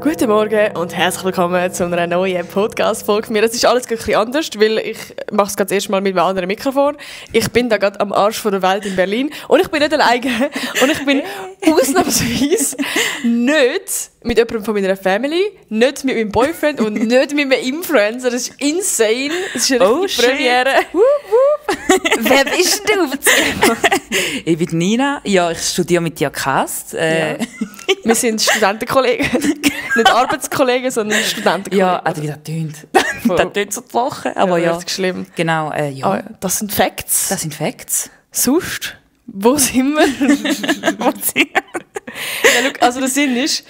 Guten Morgen und herzlich willkommen zu einer neuen Podcast-Folge von mir. Es ist alles ein bisschen anders, weil ich mache es gerade das erste Mal mit einem anderen Mikrofon. Ich bin da gerade am Arsch von der Welt in Berlin und ich bin nicht alleine und ich bin ausnahmsweise nicht mit jemandem von meiner Family, nicht mit meinem Boyfriend und nicht mit einem Influencer. Das ist insane. Das ist eine richtige Premiere. Wer bist du? Ich bin Nina. Ja, ich studiere mit dir Cast. Ja. Wir sind Studentenkollegen. Nicht Arbeitskollegen, sondern Studentenkollegen. Ja, also wie das tönt. Das tönt so trocken, aber ja. Das ist schlimm. Genau, ja. Oh, das sind Facts. Das sind Facts. Sonst? Wo sind wir? Wo sind wir? Ja, look, also der Sinn ist,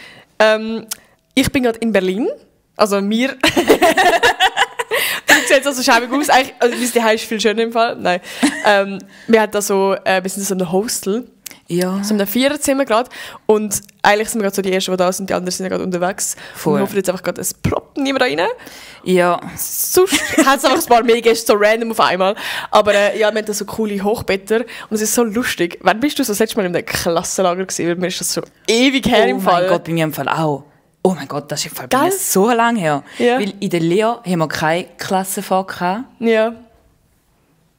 ich bin gerade in Berlin. Also wir... Du siehst also schäbig aus. Eigentlich, also, wie es daheim ist viel schöner im Fall. Nein. Wir sind so in einem Hostel. Ja. So in einem Viererzimmer gerade. Und eigentlich sind wir gerade so die Ersten, die da sind. Die anderen sind ja gerade unterwegs. Voll. Und wir hoffen jetzt einfach gerade, es ploppt niemand da rein. Ja. Sonst hat es einfach ein paar mehr Gäste, so random auf einmal. Aber ja, wir haben da so coole Hochbetter. Und es ist so lustig. Wann bist du so das letzte Mal in einem Klassenlager gewesen? Weil mir ist das so ewig her im Fall. Oh mein Gott, bei mir im Fall auch. Oh mein Gott, das ist im Fall bei mir so lange her. Ja. Weil in der Lehre haben wir keine Klassenfahrt gehabt. Ja.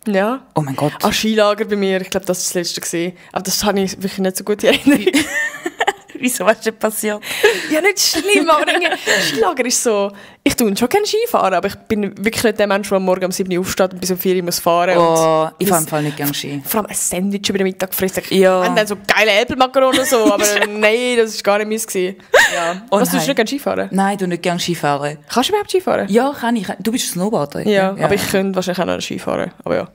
Ja. Oh mein Gott. Skilager bei mir, ich glaube, das war das letzte gewesen. Aber das habe ich wirklich nicht so gut in Erinnerung. Wieso, was ist denn passiert? Ja, nicht schlimm, aber Skilager ist so... Ich tue schon gerne Skifahren, aber ich bin wirklich nicht der Mensch, der am Morgen um 7 Uhr aufsteht und bis um 4 Uhr muss fahren. Oh, ich fahre im Fall nicht gerne Ski. Vor allem ein Sandwich über den Mittag gefressen. Ja. Und dann so geile Äpfelmakaronen und so, aber nein, das war gar nicht meins gewesen. Ja. Oh, Was, tust du nicht gerne Skifahren? Nein, ich tue nicht gerne Skifahren. Kannst du überhaupt Skifahren? Ja, kann ich. Du bist Snowboarder. Ja, aber ich könnte wahrscheinlich auch noch Skifahren, aber ja.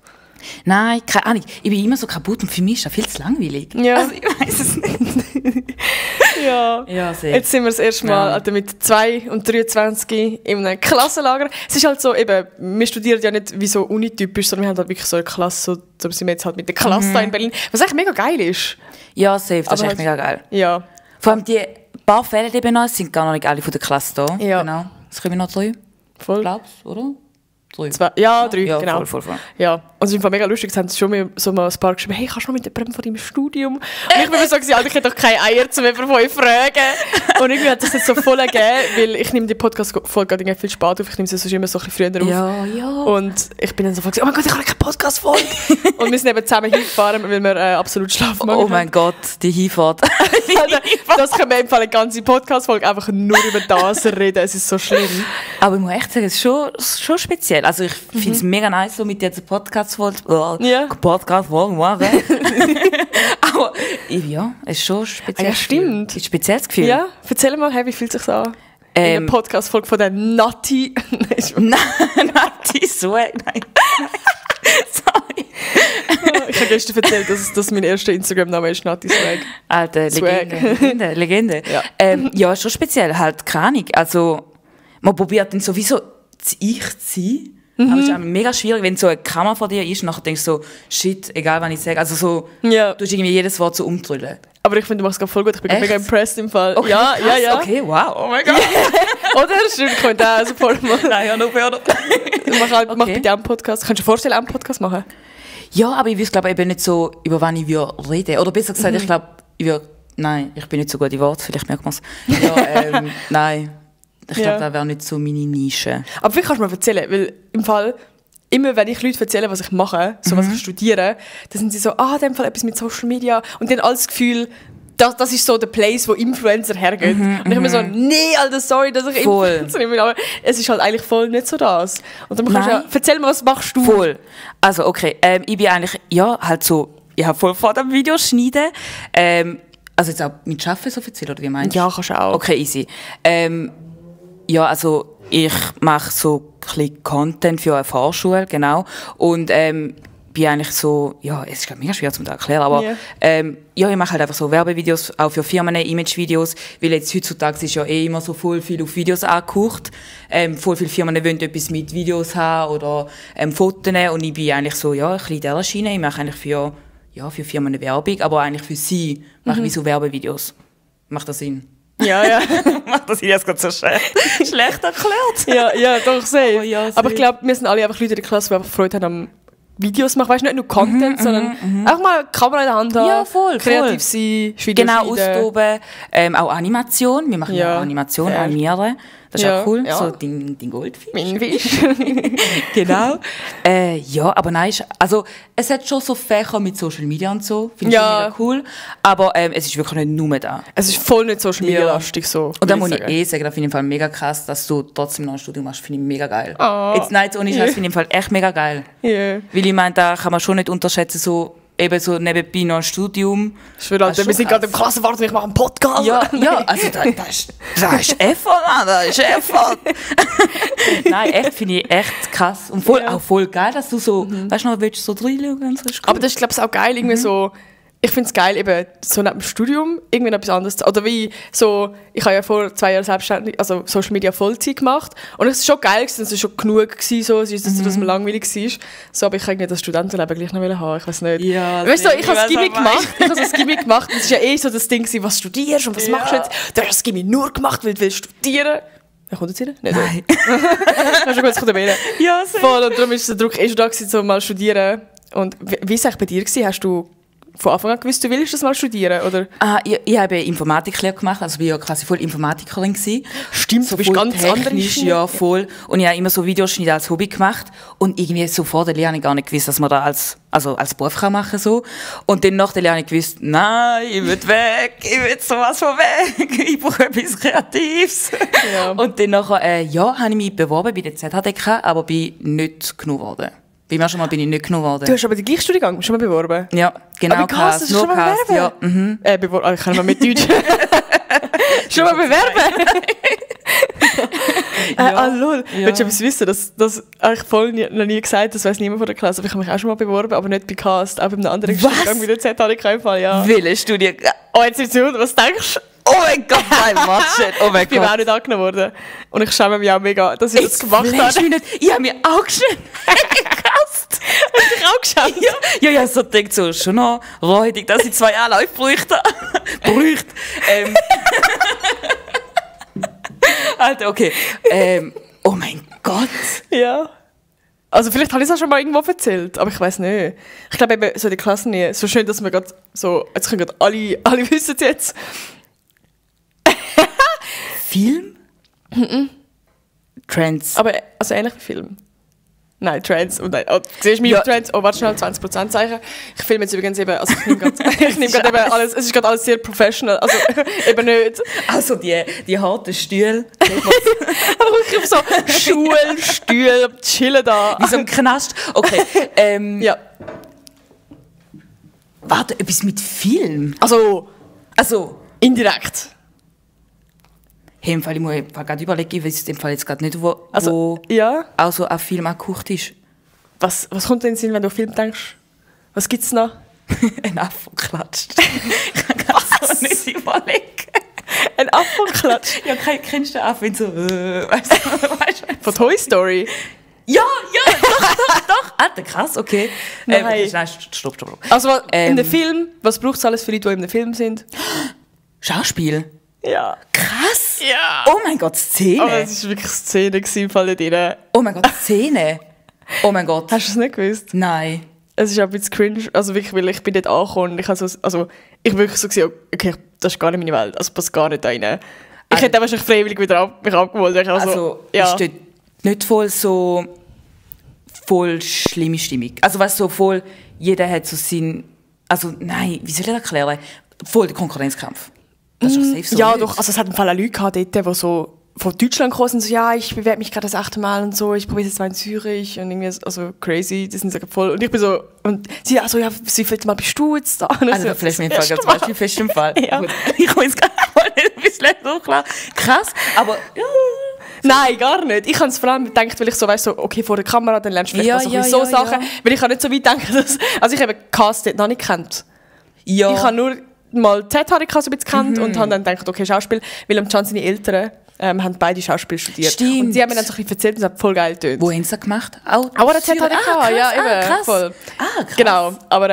Nein, keine Ahnung. Ich bin immer so kaputt und für mich ist das viel zu langweilig. Ja. Also ich weiß es nicht. Ja. Ja, sehr. Jetzt sind wir das erste Mal Alter, mit 2 und 23 in einem Klassenlager. Es ist halt so, eben, wir studieren ja nicht wie so unitypisch, sondern wir haben halt wirklich so eine Klasse, so sind wir jetzt halt mit der Klasse da in Berlin, was eigentlich mega geil ist. Ja, safe, das ist Aber echt mega geil. Ja. Vor allem die paar Fälle, die bei uns sind gar noch nicht alle von der Klasse da. Ja. Genau. Es kommen noch 3, Voll. glaubst du, oder? 3. 2, ja, 3, Ja, genau. voll. Ja, und es ist einfach mega lustig, es haben schon mal so mal ein paar geschrieben, hey, kannst du noch mit jemandem von deinem Studium? Und ich bin mir so gesagt, ich hätte doch keine Eier, um jemanden von euch zu fragen. Und irgendwie hat das jetzt so voll gegeben, weil ich nehme die Podcast-Folge gerade viel spät auf, ich nehme sie sonst immer so ein bisschen früher auf. Ja. Und ich bin dann so gesagt, oh mein Gott, ich habe keine Podcast-Folge. Und wir sind eben zusammen hingefahren, weil wir absolut schlafen Oh mein Gott, die Hinfahrt. Alter, das können wir im Fall eine ganze Podcast-Folge einfach nur über das reden, es ist so schlimm. Aber ich muss echt sagen, es ist schon speziell. Also ich finde es mega nice, so mit dieser Podcast-Folge machen. Aber ja, es ist schon speziell. Ja, stimmt. Ist ein spezielles Gefühl. Ja, erzähl mal, hey, wie fühlt es sich an? In einer Podcast-Folge von der Nati. Nati Swag. Nein. Sorry. Ich habe gestern erzählt, dass mein erster Instagram-Name ist Nati Swag. Alter, Legende. Ja. Ja, schon speziell, halt keine Ahnung. Also, man probiert dann sowieso ich zu sein. Aber es ist auch mega schwierig, wenn so eine Kamera vor dir ist und nachher denkst du so, shit, egal was ich sage. Also so, Ja. du hast irgendwie jedes Wort so umdrüllen. Aber ich finde, du machst es gerade voll gut. Ich bin Echt? mega impressed im Fall. Okay, Ja. Okay, wow. Oh mein Gott. Oder? Stimmt, könnt ihr auch sofort machen. Nein, ja, noch mehr. Mach bitte auch einen Podcast. Kannst du dir vorstellen, auch einen Podcast machen? Ja, aber ich weiß, glaube eben nicht so, über was ich reden. Oder besser gesagt, ich glaube, nein, ich bin nicht so gut in Worten, vielleicht merkt man es. Ja, nein. Ich glaube, das wäre nicht so meine Nische. Aber vielleicht kannst du mir erzählen, weil im Fall, immer wenn ich Leute erzähle, was ich mache, so was ich studiere, dann sind sie so, in dem Fall etwas mit Social Media. Und dann alles das Gefühl, das ist so der Place, wo Influencer hergehen. Und ich immer so, nee, Alter, sorry, dass ich Voll. Influencer bin. Aber es ist halt eigentlich voll nicht so das. Und dann kannst du Nein. erzähl mir, was machst du? Voll. Also, okay, ich bin eigentlich, halt so, ich habe voll vor dem Video schneiden. Also jetzt auch mit Arbeiten so erzählen, oder wie meinst du? Ja, kannst du auch. Okay, easy. Ja, also ich mache so ein bisschen Content für eine Fahrschule, genau. Und bin eigentlich so, ja, es ist mega schwer zu erklären, aber ja, ich mache halt einfach so Werbevideos, auch für Firmen, Imagevideos, weil jetzt heutzutage ist ja immer so voll viel auf Videos angehaucht. Voll viele Firmen wollen etwas mit Videos haben oder Fotos, und ich bin eigentlich so, ja, ein bisschen in dieser Schiene. Ich mache eigentlich für Firmen Werbung, aber eigentlich für sie mache ich so Werbevideos. Macht das Sinn? Ja. Macht das jetzt gerade so schlecht erklärt? Ja, doch, safe. Oh, ja, aber ich glaube, wir sind alle einfach Leute in der Klasse, die einfach Freude haben am Videos machen, weißt du, nicht nur Content, sondern einfach mal die Kamera in der Hand haben, Ja, voll, kreativ sein, Videos Genau, schneiden. austoben. Auch Animation. Wir machen ja Animation, fair. animieren. Das ist Ja, auch cool. ja. So dein Goldfisch. Mein Fisch. Genau. Ja, aber nein, also es hat schon so Fächer mit Social Media und so. Finde ich Ja. mega cool. Aber es ist wirklich nicht nur da. Es ist voll nicht Social Media lastig so. Und da muss ich sagen. sagen, da finde ich im Fall mega krass, dass du trotzdem noch ein Studium machst. Finde ich mega geil. Oh. Jetzt nein, ohne Scheiß, finde ich im Fall echt mega geil. Ja. Weil ich meine, da kann man schon nicht unterschätzen, so eben so nebenbei noch ein Studium. Ich schwöre, Das ist Alter, wir schon sind gerade im krass. Klassenfahrt und ich mache einen Podcast. Ja, also da ist Effort, Mann, da ist Effort. Nein, echt, finde ich echt krass. Und auch voll geil, dass du so, weißt du noch, willst du so reinschauen und so. Ist cool. Aber das ist, glaube ich, auch geil, irgendwie so, ich finde es geil, eben so neben dem Studium irgendwie noch etwas anderes zu, oder wie so, ich habe ja vor 2 Jahren selbstständig, also Social Media Vollzeit gemacht und es war schon geil, es war schon genug gewesen, so, es ist nicht so, dass man langweilig war, so, aber ich kann irgendwie das Studentenleben gleich noch haben, ich weiß nicht. Ja, Weißt du, ich habe das weiß, Gimmick was gemacht, und es war ja eh so das Ding gewesen, was studierst und was machst du jetzt? Du hast das Gimmick nur gemacht, weil du willst studieren. Wer kommt jetzt rein? Nicht Nein. Hast du schon gut, es kommt rein. Ja, sehr. Voll, und darum ist der Druck eh schon da gewesen, so mal studieren. Und wie war es eigentlich bei dir gewesen? Hast du von Anfang an gewusst, du willst das mal studieren, oder? Ich habe Informatiklehre gemacht, also ich war ja quasi voll Informatikerin gewesen. Stimmt, so du bist voll ganz technisch, anders. ja, voll. Und ich habe immer so Videoschnitte als Hobby gemacht und irgendwie so vor der Lehre habe ich gar nicht gewusst, dass man da als Beruf kann machen so. Und dann nach der Lehre habe ich gewusst, nein, ich will weg, ich will sowas von weg, ich brauche etwas Kreatives. Ja. Und dann nachher, habe ich mich beworben bei der ZHDK, aber bin nicht genommen worden. Beim ersten Mal bin ich nicht genommen worden. Du hast aber den gleichen Studiengang schon mal beworben? Ja, genau, Aber Cast, das ist nur schon mal Cast, ja. bewerben? Ich kann mal mit Deutsch. Schon mal bewerben? Lol. Ja. Willst du etwas wissen? Das habe ich voll noch nie gesagt, das weiss niemand von der Klasse, aber ich habe mich auch schon mal beworben, aber nicht bei Cast, auch bei einem anderen Was? Studiengang wie der ZHDK im Fall, ja. Welche Studie? Oh, jetzt ist es was denkst du? Oh mein Gott, nein, Matschet. Oh mein Ich bin auch Gott. nicht angenommen worden. Und ich schäme mich auch mega, dass ich das gemacht flash habe. mich nicht. Ich habe mich auch geschnitten. Krass. Hast du dich auch geschaut? Ja, so denkt so, schon noch räudig, dass ich 2 Anläufe bräuchte. Alter, okay. Oh mein Gott. Ja. Also vielleicht habe ich es auch schon mal irgendwo erzählt, aber ich weiß nicht. Ich glaube eben, so die Klassen nie. So schön, dass wir gerade so, jetzt können gerade alle wissen es jetzt. Film? Trends. Aber also ähnlich wie Film. Nein, Trends. Oh, nein. Oh, siehst du mich auf Trends? Oh, warte schnell, 20% Zeichen. Ich filme jetzt übrigens eben, also ich nehme gerade eben alles, es ist gerade alles sehr professional, also eben nicht. Also die harten Stühle. Aber ich habe so Schuhe, Stühle, chillen da. Wie so ein Knast. Okay. Ja. Warte, etwas mit Film? Also, Also, indirekt. hey, im Fall, ich muss gerade überlegen, ich weiß im Fall jetzt gerade nicht, wo Ja. auch so ein Film angeguckt ist. Was kommt dir in den Sinn, wenn du an Film denkst? Was gibt's noch? Ein Affe klatscht. Ich kann das nicht überlegen. Ein Affenklatsch. Ja, kennst du den Affe, wenn so, weißt du? Von Toy Story. Ja, doch. Alter, krass, okay. Nein. Stopp. Also in dem Film, was braucht es alles für Leute, die in dem Film sind? Schauspiel. Ja. Krass. Ja. Oh mein Gott, Szene. Aber es war wirklich Szene im Fall nicht drin. Oh mein Gott, Szene. Oh mein Gott. Hast du es nicht gewusst? Nein. Es ist auch ein bisschen cringe, also wirklich, weil ich bin dort angekommen und ich habe so, also ich wirklich so gesehen, okay, das ist gar nicht meine Welt, also passt gar nicht da rein. Ich hätte dann wahrscheinlich freiwillig wieder mich abgeholt. Also ist dort nicht voll so voll schlimme Stimmung. Also weißt du, so voll, jeder hat so sein, also nein, wie soll ich das erklären? Voll der Konkurrenzkampf. Das ist doch safe so. Ja, nicht. doch, also es hat im Fall auch Leute gehabt dort, die so von Deutschland gekommen sind, so, ja, ich bewerbe mich gerade das 8. Mal und so, ich probiere es jetzt mal in Zürich und irgendwie, also crazy, die sind so voll. Und ich bin so, und sie, also ja, sie vielleicht mal bist du jetzt da? Und Also so, vielleicht mir das ganz erste Mal. Beispiel fest im Fall. Ja. Gut. Ich komme jetzt gerade nicht ein bisschen so klar. Krass, aber ja. Nein, gar nicht. Ich habe es vor allem gedacht, weil ich so weiss, so, okay, vor der Kamera, dann lernst du vielleicht Ja, mal so, ja, so ja, Sachen, ja. weil ich habe nicht so weit denken, dass, also ich habe Cast dort noch nicht gekannt. Ja. Ich habe nur mal ZHDK so ein bisschen gekannt und habe dann gedacht, okay, Schauspiel, weil am Can seine Eltern haben beide Schauspiel studiert. Stimmt. Und sie haben mir dann so ein bisschen erzählt und es hat voll geil getönt. Wo haben sie das gemacht? Auch Aber der ZHDK, krass, ja, eben, krass. voll. Krass. Genau, aber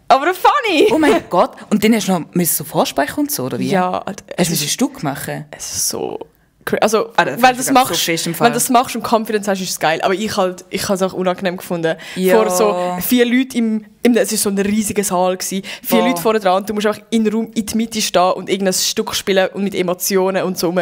funny! Oh mein Gott. Und dann hast du noch so vorsprechen und so, oder wie? Ja, Alter, Hast du ein Stück machen? es ist so Also, das wenn du das machst, so fest im Fall. wenn du das machst und Confidence hast, ist es geil. Aber ich habe es auch unangenehm gefunden. Ja. Vor so 4 Leuten es war so ein riesiger Saal gewesen. 4 Leute vorne dran und du musst einfach in den Raum in die Mitte stehen und irgendein Stück spielen und mit Emotionen und so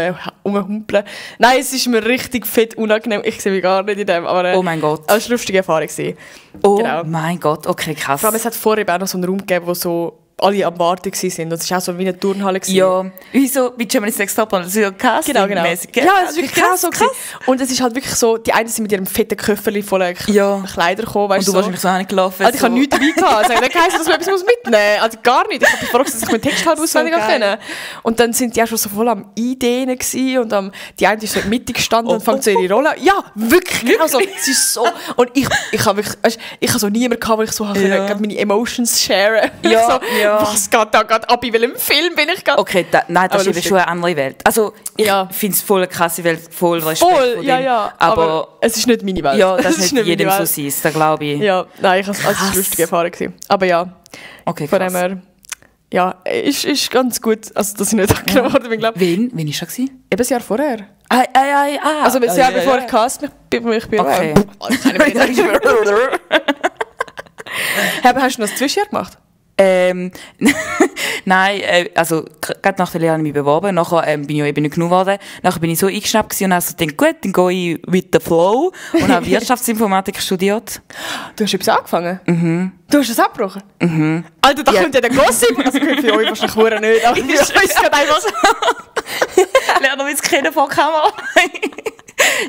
rumhumpeln. Nein, es ist mir richtig fett unangenehm. Ich sehe mich gar nicht in dem, aber oh mein Gott. Es war eine lustige Erfahrung gewesen. Oh Genau. mein Gott, okay, krass. Vor allem, es hat vorher auch noch so einen Raum gegeben, wo so alle am Warten waren. Das war auch so wie eine Turnhalle gewesen. Ja, wie so bei Germany's Next Top, das ist ja Casting-mäßig, Genau. Ja, es ist wirklich krass so gewesen. Und es ist halt wirklich so, die einen sind mit ihrem fetten Köfferli voller Kleider gekommen, weißt und du wahrscheinlich so gelaufen. Also ich habe nichts dabei gehabt. Also, dann heisst, dass man etwas mitnehmen muss. Also gar nicht. Ich habe gefragt, dass ich meinen Text halt auswendig können. Und dann sind die auch schon so voll am Eindehnen gewesen und die eine ist so in der Mitte gestanden und fängt so ihre Rolle. Ja, wirklich. Also, es ist so. Und ich habe wirklich, weißt, ich habe so niemanden gehabt, wo ich so meine Emotions sharen. Ja, so, was geht da gerade ab? In welchem Film bin ich gerade? Okay, nein, das ist schon eine andere Welt. Also, ich finde es voll eine krasse Welt, voll Respekt vor dem. Ja. Aber es ist nicht meine Welt. Ja, das ist nicht jedem so sein, das glaube ich. Ja, nein, es war eine lustige Erfahrung gewesen. Aber ja, okay, von dem her, ja, ist ganz gut, also dass ich nicht angenommen worden bin, glaube ich. Wann war das gewesen? Eben das Jahr vorher. Ah. Also das Jahr bevor ich cast mich bin. Okay. Hast du noch das Zwischenjahr gemacht? Nein, also gerade nach der Lehre habe ich mich beworben, nachher bin ich eben nicht genug geworden, nachher bin ich so eingeschnappt gewesen und habe so gedacht, gut, dann gehe ich with the flow und habe Wirtschaftsinformatik studiert. Du hast etwas angefangen? Mhm. Du hast es abgebrochen? Mhm. Alter, da kommt ja der Gossip, also für euch wahrscheinlich vorher nicht, aber ich weiß gerade einfach so. Lernen wir uns kennen vor der Kamera.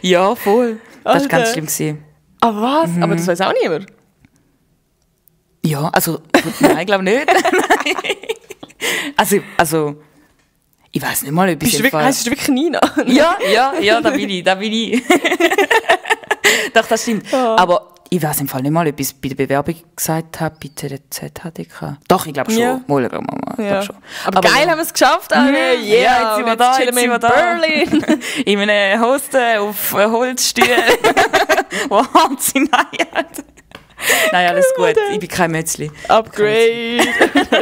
Ja, voll. Das war ganz schlimm gewesen. Aber was? Aber das weiß auch niemand. Ja, also, nein, ich glaube nicht. also, ich weiß nicht mal, ob ich Heißt du wirklich Nina? Ja, da bin ich. Doch, das stimmt. Ja. Aber ich weiß im Fall nicht mal, ob ich es bei der Bewerbung gesagt habe, bei der ZHDK. Doch, ich glaube schon. Ja. Ja. Schon. Aber geil, haben wir es geschafft. Jetzt sind wir da, jetzt sind wir da. Berlin. In einem Hosten auf Holzstühlen. Wahnsinn, nein. Nein, alles gut. Ich bin kein Mätzli. Upgrade.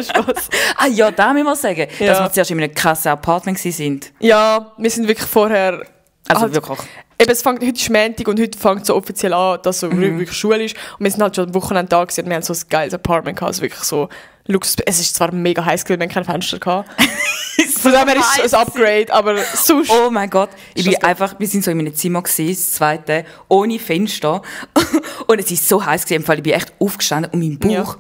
Spaß. Ja, da müssen wir sagen, dass wir zuerst in einem krassen Apartment waren. Ja, wir sind wirklich vorher... Also wirklich. Eben, heute ist Montag und heute fängt es so offiziell an, dass so wirklich Schule ist. Und wir sind halt schon am Wochenende da gewesen und wir haben so ein geiles Apartment gehabt. Also wirklich so Luxus. Es ist zwar mega heiß gewesen, wir haben kein Fenster gehabt. Von dem her ist es ein Upgrade, aber sonst... Oh mein Gott, wir sind so in meinem Zimmer gewesen, das zweite, ohne Fenster. Und es war so heiß gewesen, ich bin echt aufgestanden und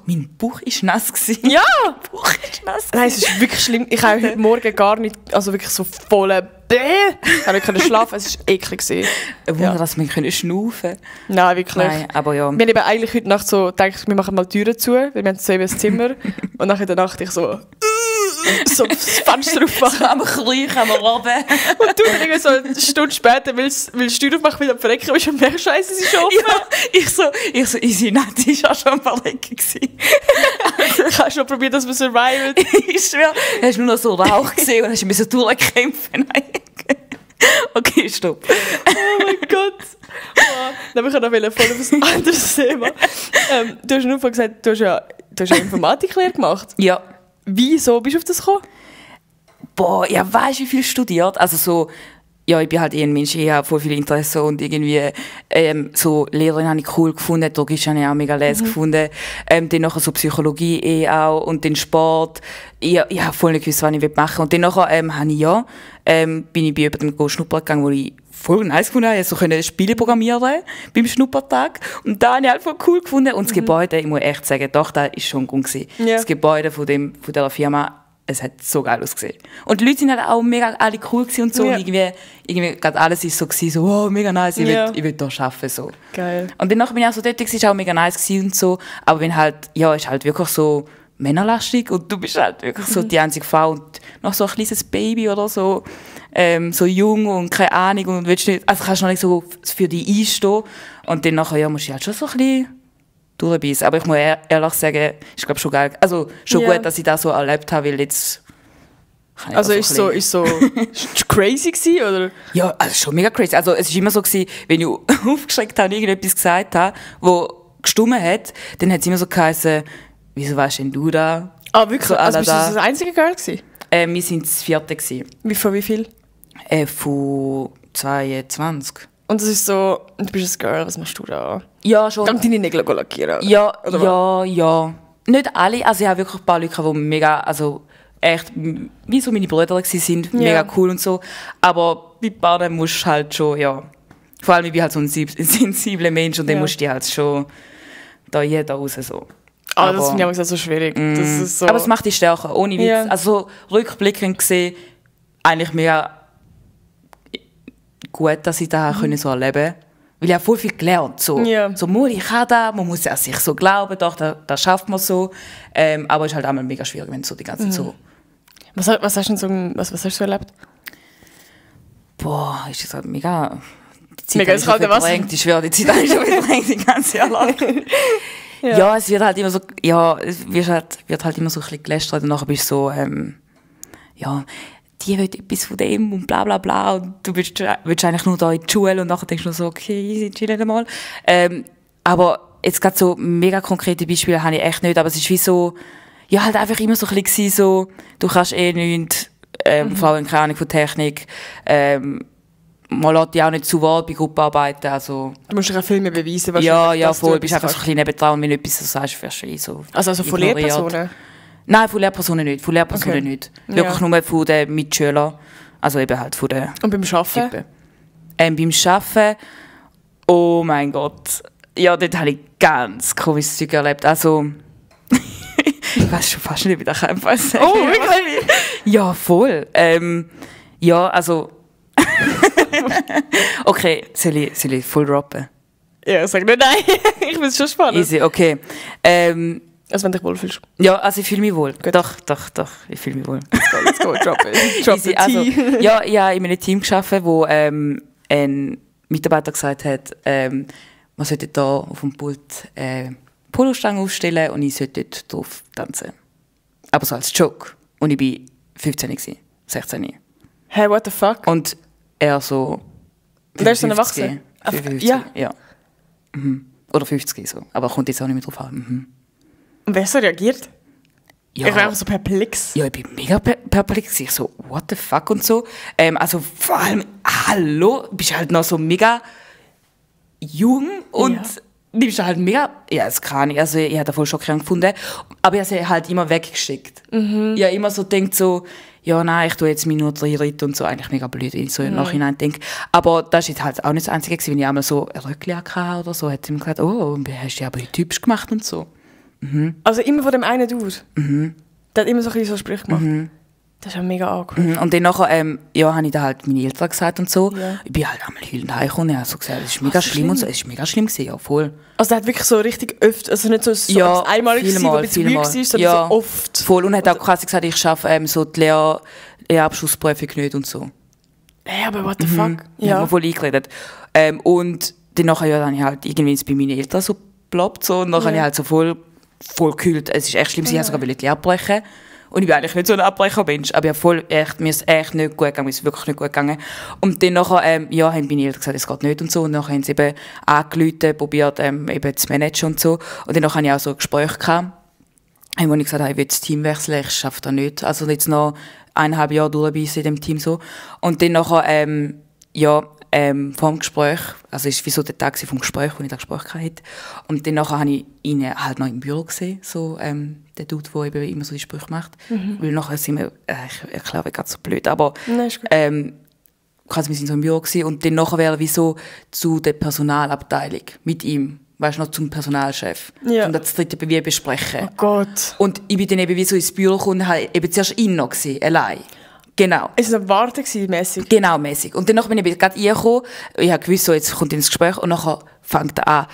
mein Bauch ist nass gewesen. Ja! Mein Bauch ist nass gewesen. Nein, es ist wirklich schlimm. Ich habe heute Morgen gar nicht, also wirklich so volle ich konnte nicht schlafen, es war eklig gewesen. Ein Wunder, dass wir schnaufen können. Nein, wirklich. Nein, aber ja. Wir haben eben eigentlich heute Nacht so gedacht, wir machen mal die Türen zu, weil wir haben so eben das Zimmer. Und nachher in der Nacht ich so das Fenster aufmachen. So am Kriechen, am Robben. Und du dann irgendwie so eine Stunde später willst die Tür aufmachen, wieder am Verrecken, und schon merkst, Scheiße, sie ist schon offen. Ja, ich so, easy, nein, die war auch schon am Verrecken. Ich habe schon probiert, dass wir surviven. Ich schwöre, hast nur noch so Rauch gesehen und hast ein bisschen durchgekämpfen. Okay, stopp. Oh mein Gott. Oh, dann wollte ich noch voll auf ein anderes Thema. Du hast am Anfang gesagt, du hast ja Informatiklehre gemacht. Ja. Wieso bist du auf das gekommen? Boah, ja, weißt du, wie viel studiert? Also so, ja, ich bin halt ein Mensch, ich habe voll viel Interesse und irgendwie so Lehrerin habe ich cool gefunden, Pädagogisch habe ich auch mega les gefunden, dann nachher so Psychologie auch und den Sport. Ich habe voll nicht gewusst, was ich machen will. Und dann nachher bin ich bei jemandem schnuppern gegangen, wo ich voll nice gefunden habe. So können Spiele programmieren beim Schnuppertag. Und da habe ich halt voll cool gefunden. Und das Gebäude, ich muss echt sagen, doch, das war schon gut gewesen. Ja. Das Gebäude von dieser Firma, es hat so geil ausgesehen. Und die Leute sind halt auch mega alle cool gewesen und so. Ja. Und irgendwie gerade alles ist so gewesen, so, oh, mega nice, ich will hier arbeiten, so. Geil. Und danach bin ich auch so dort gewesen, ist auch mega nice gewesen und so. Aber wenn halt, ja, ist halt wirklich so männerlastig und du bist halt wirklich so die einzige Frau und noch so ein kleines Baby oder so, so jung und keine Ahnung und willst nicht, also kannst du noch nicht so für dich einstehen. Und dann nachher, ja, musst du halt schon so ein bisschen durchbeissen. Aber ich muss ehrlich sagen, ist glaube schon geil. Also schon gut, dass ich das so erlebt habe, weil jetzt kann ich also ist so crazy gewesen, oder? Ja, also schon mega crazy. Also es ist immer so gewesen, wenn ich aufgeschreckt habe und irgendetwas gesagt habe, wo gestummen hat, dann hat es immer so geheißen, wieso warst denn du da? Ah, wirklich? So, also bist du das einzige Girl gewesen? Wir waren das 4. gewesen. Von wie viel? Von 22. Und das ist so, du bist ein Girl, was machst du da? Ja, schon. Dann deine Nägel lackieren? Ja. Nicht alle, also ich habe wirklich ein paar Leute, die mega, also echt, wie so meine Brüder sind, mega cool und so. Aber bei Paaren musst du halt schon, ja, vor allem ich bin halt so ein sensibler Mensch und dann musst du die halt schon da jeder raus so. Das finde ich auch so schwierig. Das ist so. Aber es macht dich stärker, ohne Witz. Yeah. Also rückblickend gesehen, eigentlich mega gut, dass ich das so erleben konnte. Weil ich habe voll viel gelernt. So, ich kann das, man muss ja sich so glauben, doch, das schafft man so. Aber es ist halt auch mega schwierig, wenn so die ganze Zeit so... Was hast du denn was hast du so erlebt? Boah, ist das halt mega... Die Zeit ist schon verdrängt. Ich schwöre, die Zeit ist schon verdrängt, die ganze Jahr lang. Ja, es wird halt immer so... Ja, es wird halt immer so ein bisschen gelästert und nachher bist du so... die will etwas von dem und bla bla bla und du willst eigentlich nur da in die Schule und nachher denkst du so, okay, easy, chillen mal. Aber jetzt gerade so mega konkrete Beispiele habe ich echt nicht, aber es ist wie so, ja, halt einfach immer so ein bisschen so, du kannst nichts, vor allem keine Ahnung von Technik, man lässt dich auch nicht zu Wort bei Gruppenarbeiten, also... Du musst dich auch viel mehr beweisen, wahrscheinlich. Ja, voll, du bist einfach so ein bisschen nebendran und wenn du etwas so sagst, wirst du so Also von Lehrpersonen? Nein, von Lehrpersonen nicht. Nicht. Wirklich nur von den Mitschülern. Also eben halt von den... Und beim Arbeiten? Beim Arbeiten, oh mein Gott. Ja, dort habe ich ganz komisches Zeug erlebt. Also, ich weiß schon fast nicht, wie ich kann sagen. Oh, wirklich? Ja, voll. Ja, also... Okay, soll ich voll droppen? Ja, sag nicht nein. Ich finde es schon spannend. Easy, okay. Also wenn du dich wohlfühlst. Ja, also ich fühle mich wohl. Gut. Doch, ich fühle mich wohl. Let's go, drop it. Also, ja, ich habe in einem Team gearbeitet, wo ein Mitarbeiter gesagt hat, man sollte da auf dem Pult Polostange aufstellen und ich sollte dort drauf tanzen. Aber so als Joke. Und ich war 15, 16. Hey, what the fuck? Und er so... Und er ist so ein Erwachsener? 50, ja. Oder 50 so. Aber kommt jetzt auch nicht mehr drauf an. Und wer so reagiert? Ja. Ich war einfach so perplex. Ja, ich bin mega perplex. Ich so, what the fuck und so. Also vor allem, hallo, bist halt noch so mega jung und bist halt mega, ja, das kann ich, also ich habe das voll schockierend gefunden. Aber ich habe sie halt immer weggeschickt. Ich habe immer so gedacht so, ja, nein, ich tue jetzt mich nur reinreiten und so. Eigentlich mega blöd, wenn ich so im Nachhinein denke. Aber das war halt auch nicht das Einzige, wenn ich einmal so ein Röckchen hatte oder so, hat sie mir gesagt, oh, hast du aber typisch gemacht und so. Also immer von dem einen Dude? Der hat immer so ein bisschen so Sprüche gemacht? Das ist ja mega angenehm. Und dann nachher, habe ich da halt meine Eltern gesagt und so. Ja. Ich bin halt einmal heulend heimgekommen und habe so gesagt, es ist mega schlimm und so. Es ist mega schlimm gewesen, ja, voll. Also der hat wirklich so richtig oft, also nicht so einmalig gewesen, wo ein bisschen weird war, sondern so oft. Voll, und hat auch quasi gesagt, ich schaffe so die Lehrabschlussprüfung nicht und so. Ja, aber what the fuck? Ja. Hat mir voll eingeredet. Und dann nachher habe ich halt irgendwie bei meinen Eltern so geploppt so, und nachher habe ich halt so voll gekühlt. Es ist echt schlimm, ich wollte sogar die Lehre abbrechen. Und ich bin eigentlich nicht so ein Abbrechermensch, aber mir ist echt nicht gut gegangen, mir ist wirklich nicht gut gegangen. Und dann nachher, haben meine Eltern gesagt, es geht nicht und so. Und dann haben sie eben angerufen, probiert eben zu managen und so. Und dann hatte ich auch so ein Gespräch gehabt, wo ich gesagt habe, ich will das Team wechseln, ich schaffe das nicht. Also jetzt noch 1,5 Jahre durchbeissen in dem Team so. Und dann nachher, vor dem Gespräch, also es war wie so der Tag vom Gespräch, wo ich das Gespräch hatte. Und dann nachher habe ich ihn halt noch im Büro gesehen, so, der Dude, der eben immer so die Sprüche macht. Weil nachher sind wir, ich erkläre gerade so blöd, aber quasi wir sind so im Büro gewesen, und dann nachher wäre wie so zu der Personalabteilung mit ihm, weißt du, noch zum Personalchef. Und das dritte wie besprechen. Oh Gott. Und ich bin dann eben wie so ins Büro gekommen und habe eben zuerst ihn noch gesehen, allein. Genau. Es war Warten mäßig. Genau, mäßig. Und dann bin ich gerade reingekommen. Ich habe gewusst, so, jetzt kommt ins Gespräch. Und nachher fängt er an,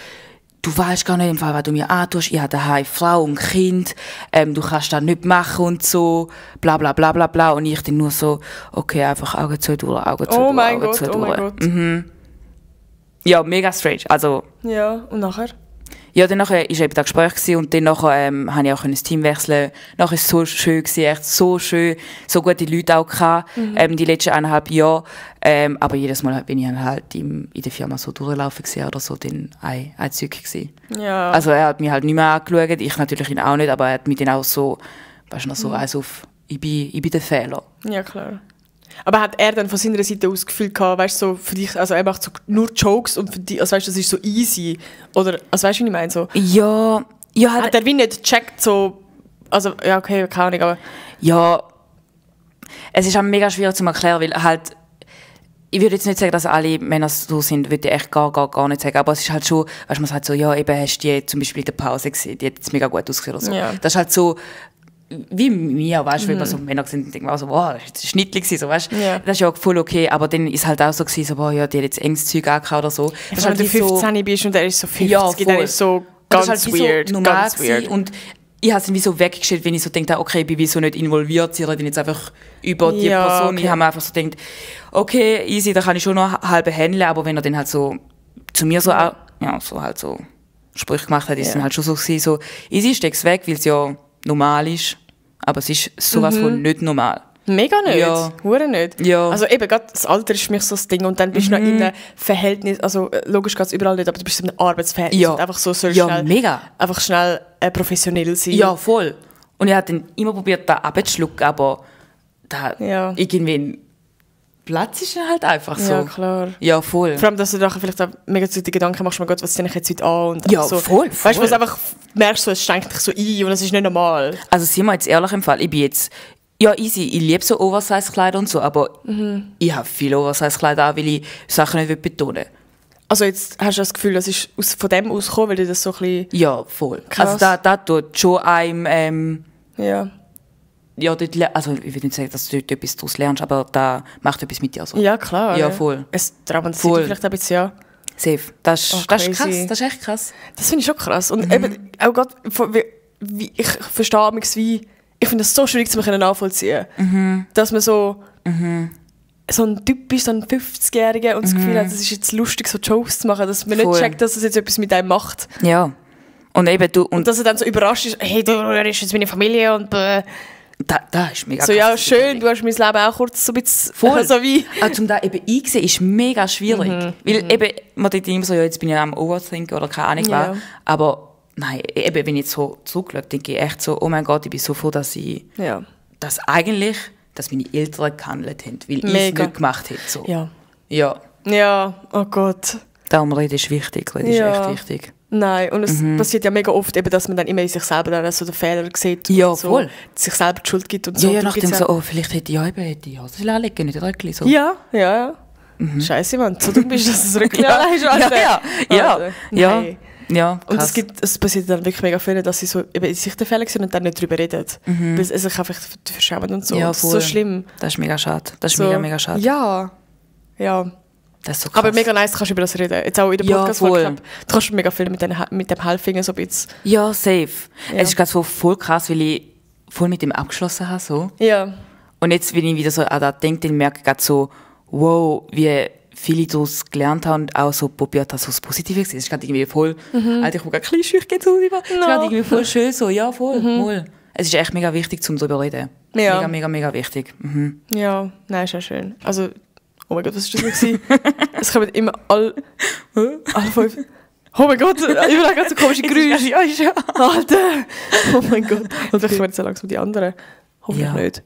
du weißt gar nicht, im Fall, was du mir antust. Ich habe daheim Frau und Kind. Du kannst das nicht machen und so. Bla, bla, bla, bla, bla. Und ich dann nur so, okay, einfach Augen zu durch, Augen zu durch, Augen zu durch. Oh mein Gott. Ja, mega strange. Also. Ja, und nachher? Ja, dann war eben das Gespräch und dann konnte ich auch das Team wechseln. Nachher war es so schön, echt so schön, so gute Leute auch gehabt, die letzten 1,5 Jahre. Aber jedes Mal, wenn ich halt in der Firma so durchlaufen war oder so, dann ein Zeug gewesen. Ja. Also er hat mich halt nicht mehr angeschaut, ich natürlich ihn auch nicht, aber er hat mich dann auch so, weißt du noch, so, also ich bin der Fehler. Ja, klar. Aber hat er dann von seiner Seite aus Gefühl gehabt, weißt du, so für dich, also er macht so nur Jokes und für dich, also weißt du, das ist so easy? Oder, also weißt du, wie ich meine? So? Ja, Hat er wie nicht gecheckt, so, also, ja, okay, keine Ahnung, aber... Ja, es ist auch mega schwierig zu erklären, weil halt, ich würde jetzt nicht sagen, dass alle Männer so sind, würde ich echt gar nicht sagen, aber es ist halt schon, weißt du, man sagt so, ja, eben hast du die zum Beispiel in der Pause gesehen, die hat jetzt mega gut ausgesehen oder so. Ja. Das ist halt so, wie mir, weißt du, wenn man so Männer sind und denken, so, wow, das war jetzt schnittlich gewesen, so, weißt du. Ja. Das ist ja voll okay, aber dann ist halt auch so gewesen, so, boah, ja, die hat jetzt enges Zeug angehauen oder so. Das ist halt wenn du 15 bist und er ist so 50, ja, voll. dann ist so ganz das ist halt weird, so ganz weird. Und ich habe es dann wie so weggestellt, wenn ich so denke, okay, ich bin wie so nicht involviert, sie reden jetzt einfach über die Person. Okay. Ich habe mir einfach so gedacht, okay, easy, da kann ich schon noch halb handeln, aber wenn er dann halt so zu mir so, so halt so Sprüche gemacht hat, ist dann halt schon so gewesen, so, easy, steck's weg, weil es ja normal ist, aber es ist sowas von nicht normal. Mega nicht, hure nicht. Ja. Also eben, gerade das Alter ist für mich so das Ding und dann bist du noch in einem Verhältnis, also logisch geht es überall nicht, aber du bist in einem Arbeitsverhältnis und einfach so schnell, mega. Einfach schnell professionell sein. Ja, voll. Und ich habe dann immer probiert, da abzuschlucken, aber da irgendwie Platz ist halt einfach so. Ja, klar. Ja, voll. Vor allem, dass du dir vielleicht auch mega die Gedanken machst, mein Gott, was ziehe ich jetzt heute an? Und ja, so. voll. Weißt du, was einfach merkst, so, es schränkt dich so ein und es ist nicht normal. Also sind wir jetzt ehrlich im Fall, ich bin jetzt, ja easy, ich liebe so Oversize-Kleider und so, aber ich habe viele Oversize-Kleider auch, weil ich Sachen nicht betonen will. Also jetzt hast du das Gefühl, das ist von dem ausgekommen, weil du das so ein bisschen... Ja, voll. Krass. Also da tut schon einem... Ja, dort, also ich würde nicht sagen, dass du dort etwas daraus lernst, aber da macht etwas mit dir so. Ja, klar. Ja, voll. Es traumatisiert dich vielleicht ein bisschen, ja. Safe. Das ist krass, das ist echt krass. Das finde ich schon krass. Und eben, auch gerade, ich verstehe mich wie... Ich finde das so schwierig zu nachvollziehen. Dass man so ein Typ ist, so ein 50-Jähriger und das Gefühl hat, es ist jetzt lustig, so Jokes zu machen, dass man nicht checkt, dass es jetzt etwas mit einem macht. Ja. Und eben du... Und dass er dann so überrascht ist, hey, du bist jetzt meine Familie und... Da ist mega so, ja, schön, du hast mein Leben auch kurz so ein bisschen... Voll. So wie... Also, zum da eben einsehen ist mega schwierig. Weil eben, man denkt immer so, ja, jetzt bin ich am Overthinken oder keine Ahnung was. Aber nein, eben, wenn ich jetzt so zurückschaue, denke ich echt so, oh mein Gott, ich bin so froh, dass ich... Ja. Dass meine Eltern gehandelt haben, weil ich es nicht gemacht hätte. So. Ja. Ja. Ja, oh Gott. Darum reden ist wichtig, reden ist echt wichtig. Nein, und es passiert ja mega oft, eben, dass man dann immer in sich selber dann so den Fehler sieht. Ja, und so, voll. Sich selber die Schuld gibt und so. Ja, nachdem so, oh, vielleicht hätte ich Hose anlegen, nicht Röckli. So. Ja. Scheiße, Mann, so dumm bist du, dass du das Röckli anlegst. Ja, und es passiert dann wirklich mega viel, dass sie so eben in sich den Fehler sehen und dann nicht darüber reden. Weil sie sich einfach verschämen und so. Ja, das ist so schlimm. Das ist mega schade. Das ist so, mega schade. Ja. Das ist so krass. Aber mega nice, kannst du über das reden. Jetzt auch in der Podcast-Folge. Du kannst mega viel mit dem Helfinger so ein bisschen. Ja, safe. Ja. Es ist gerade so voll krass, weil ich voll mit dem abgeschlossen habe. So. Ja. Und jetzt, wenn ich wieder so an das denke, dann merke ich gerade so, wow, wie viele daraus gelernt haben und auch so probiert haben, so das Positive zu sehen. Es ist gerade irgendwie voll, Alter, ich muss gerade ein bisschen schüchtern zu über. Es ist gerade irgendwie voll schön, so, ja, voll. Es ist echt mega wichtig, um darüber zu reden. Ja. Mega wichtig. Ja, nein, ist ja schön. Also, oh mein Gott, was war das denn? Es kommen immer alle 5... Oh mein Gott, überall ganz so komische Geräusche. Ja. Alter! Oh mein Gott. Und vielleicht kommen jetzt so langsam die anderen. Hoffentlich nicht.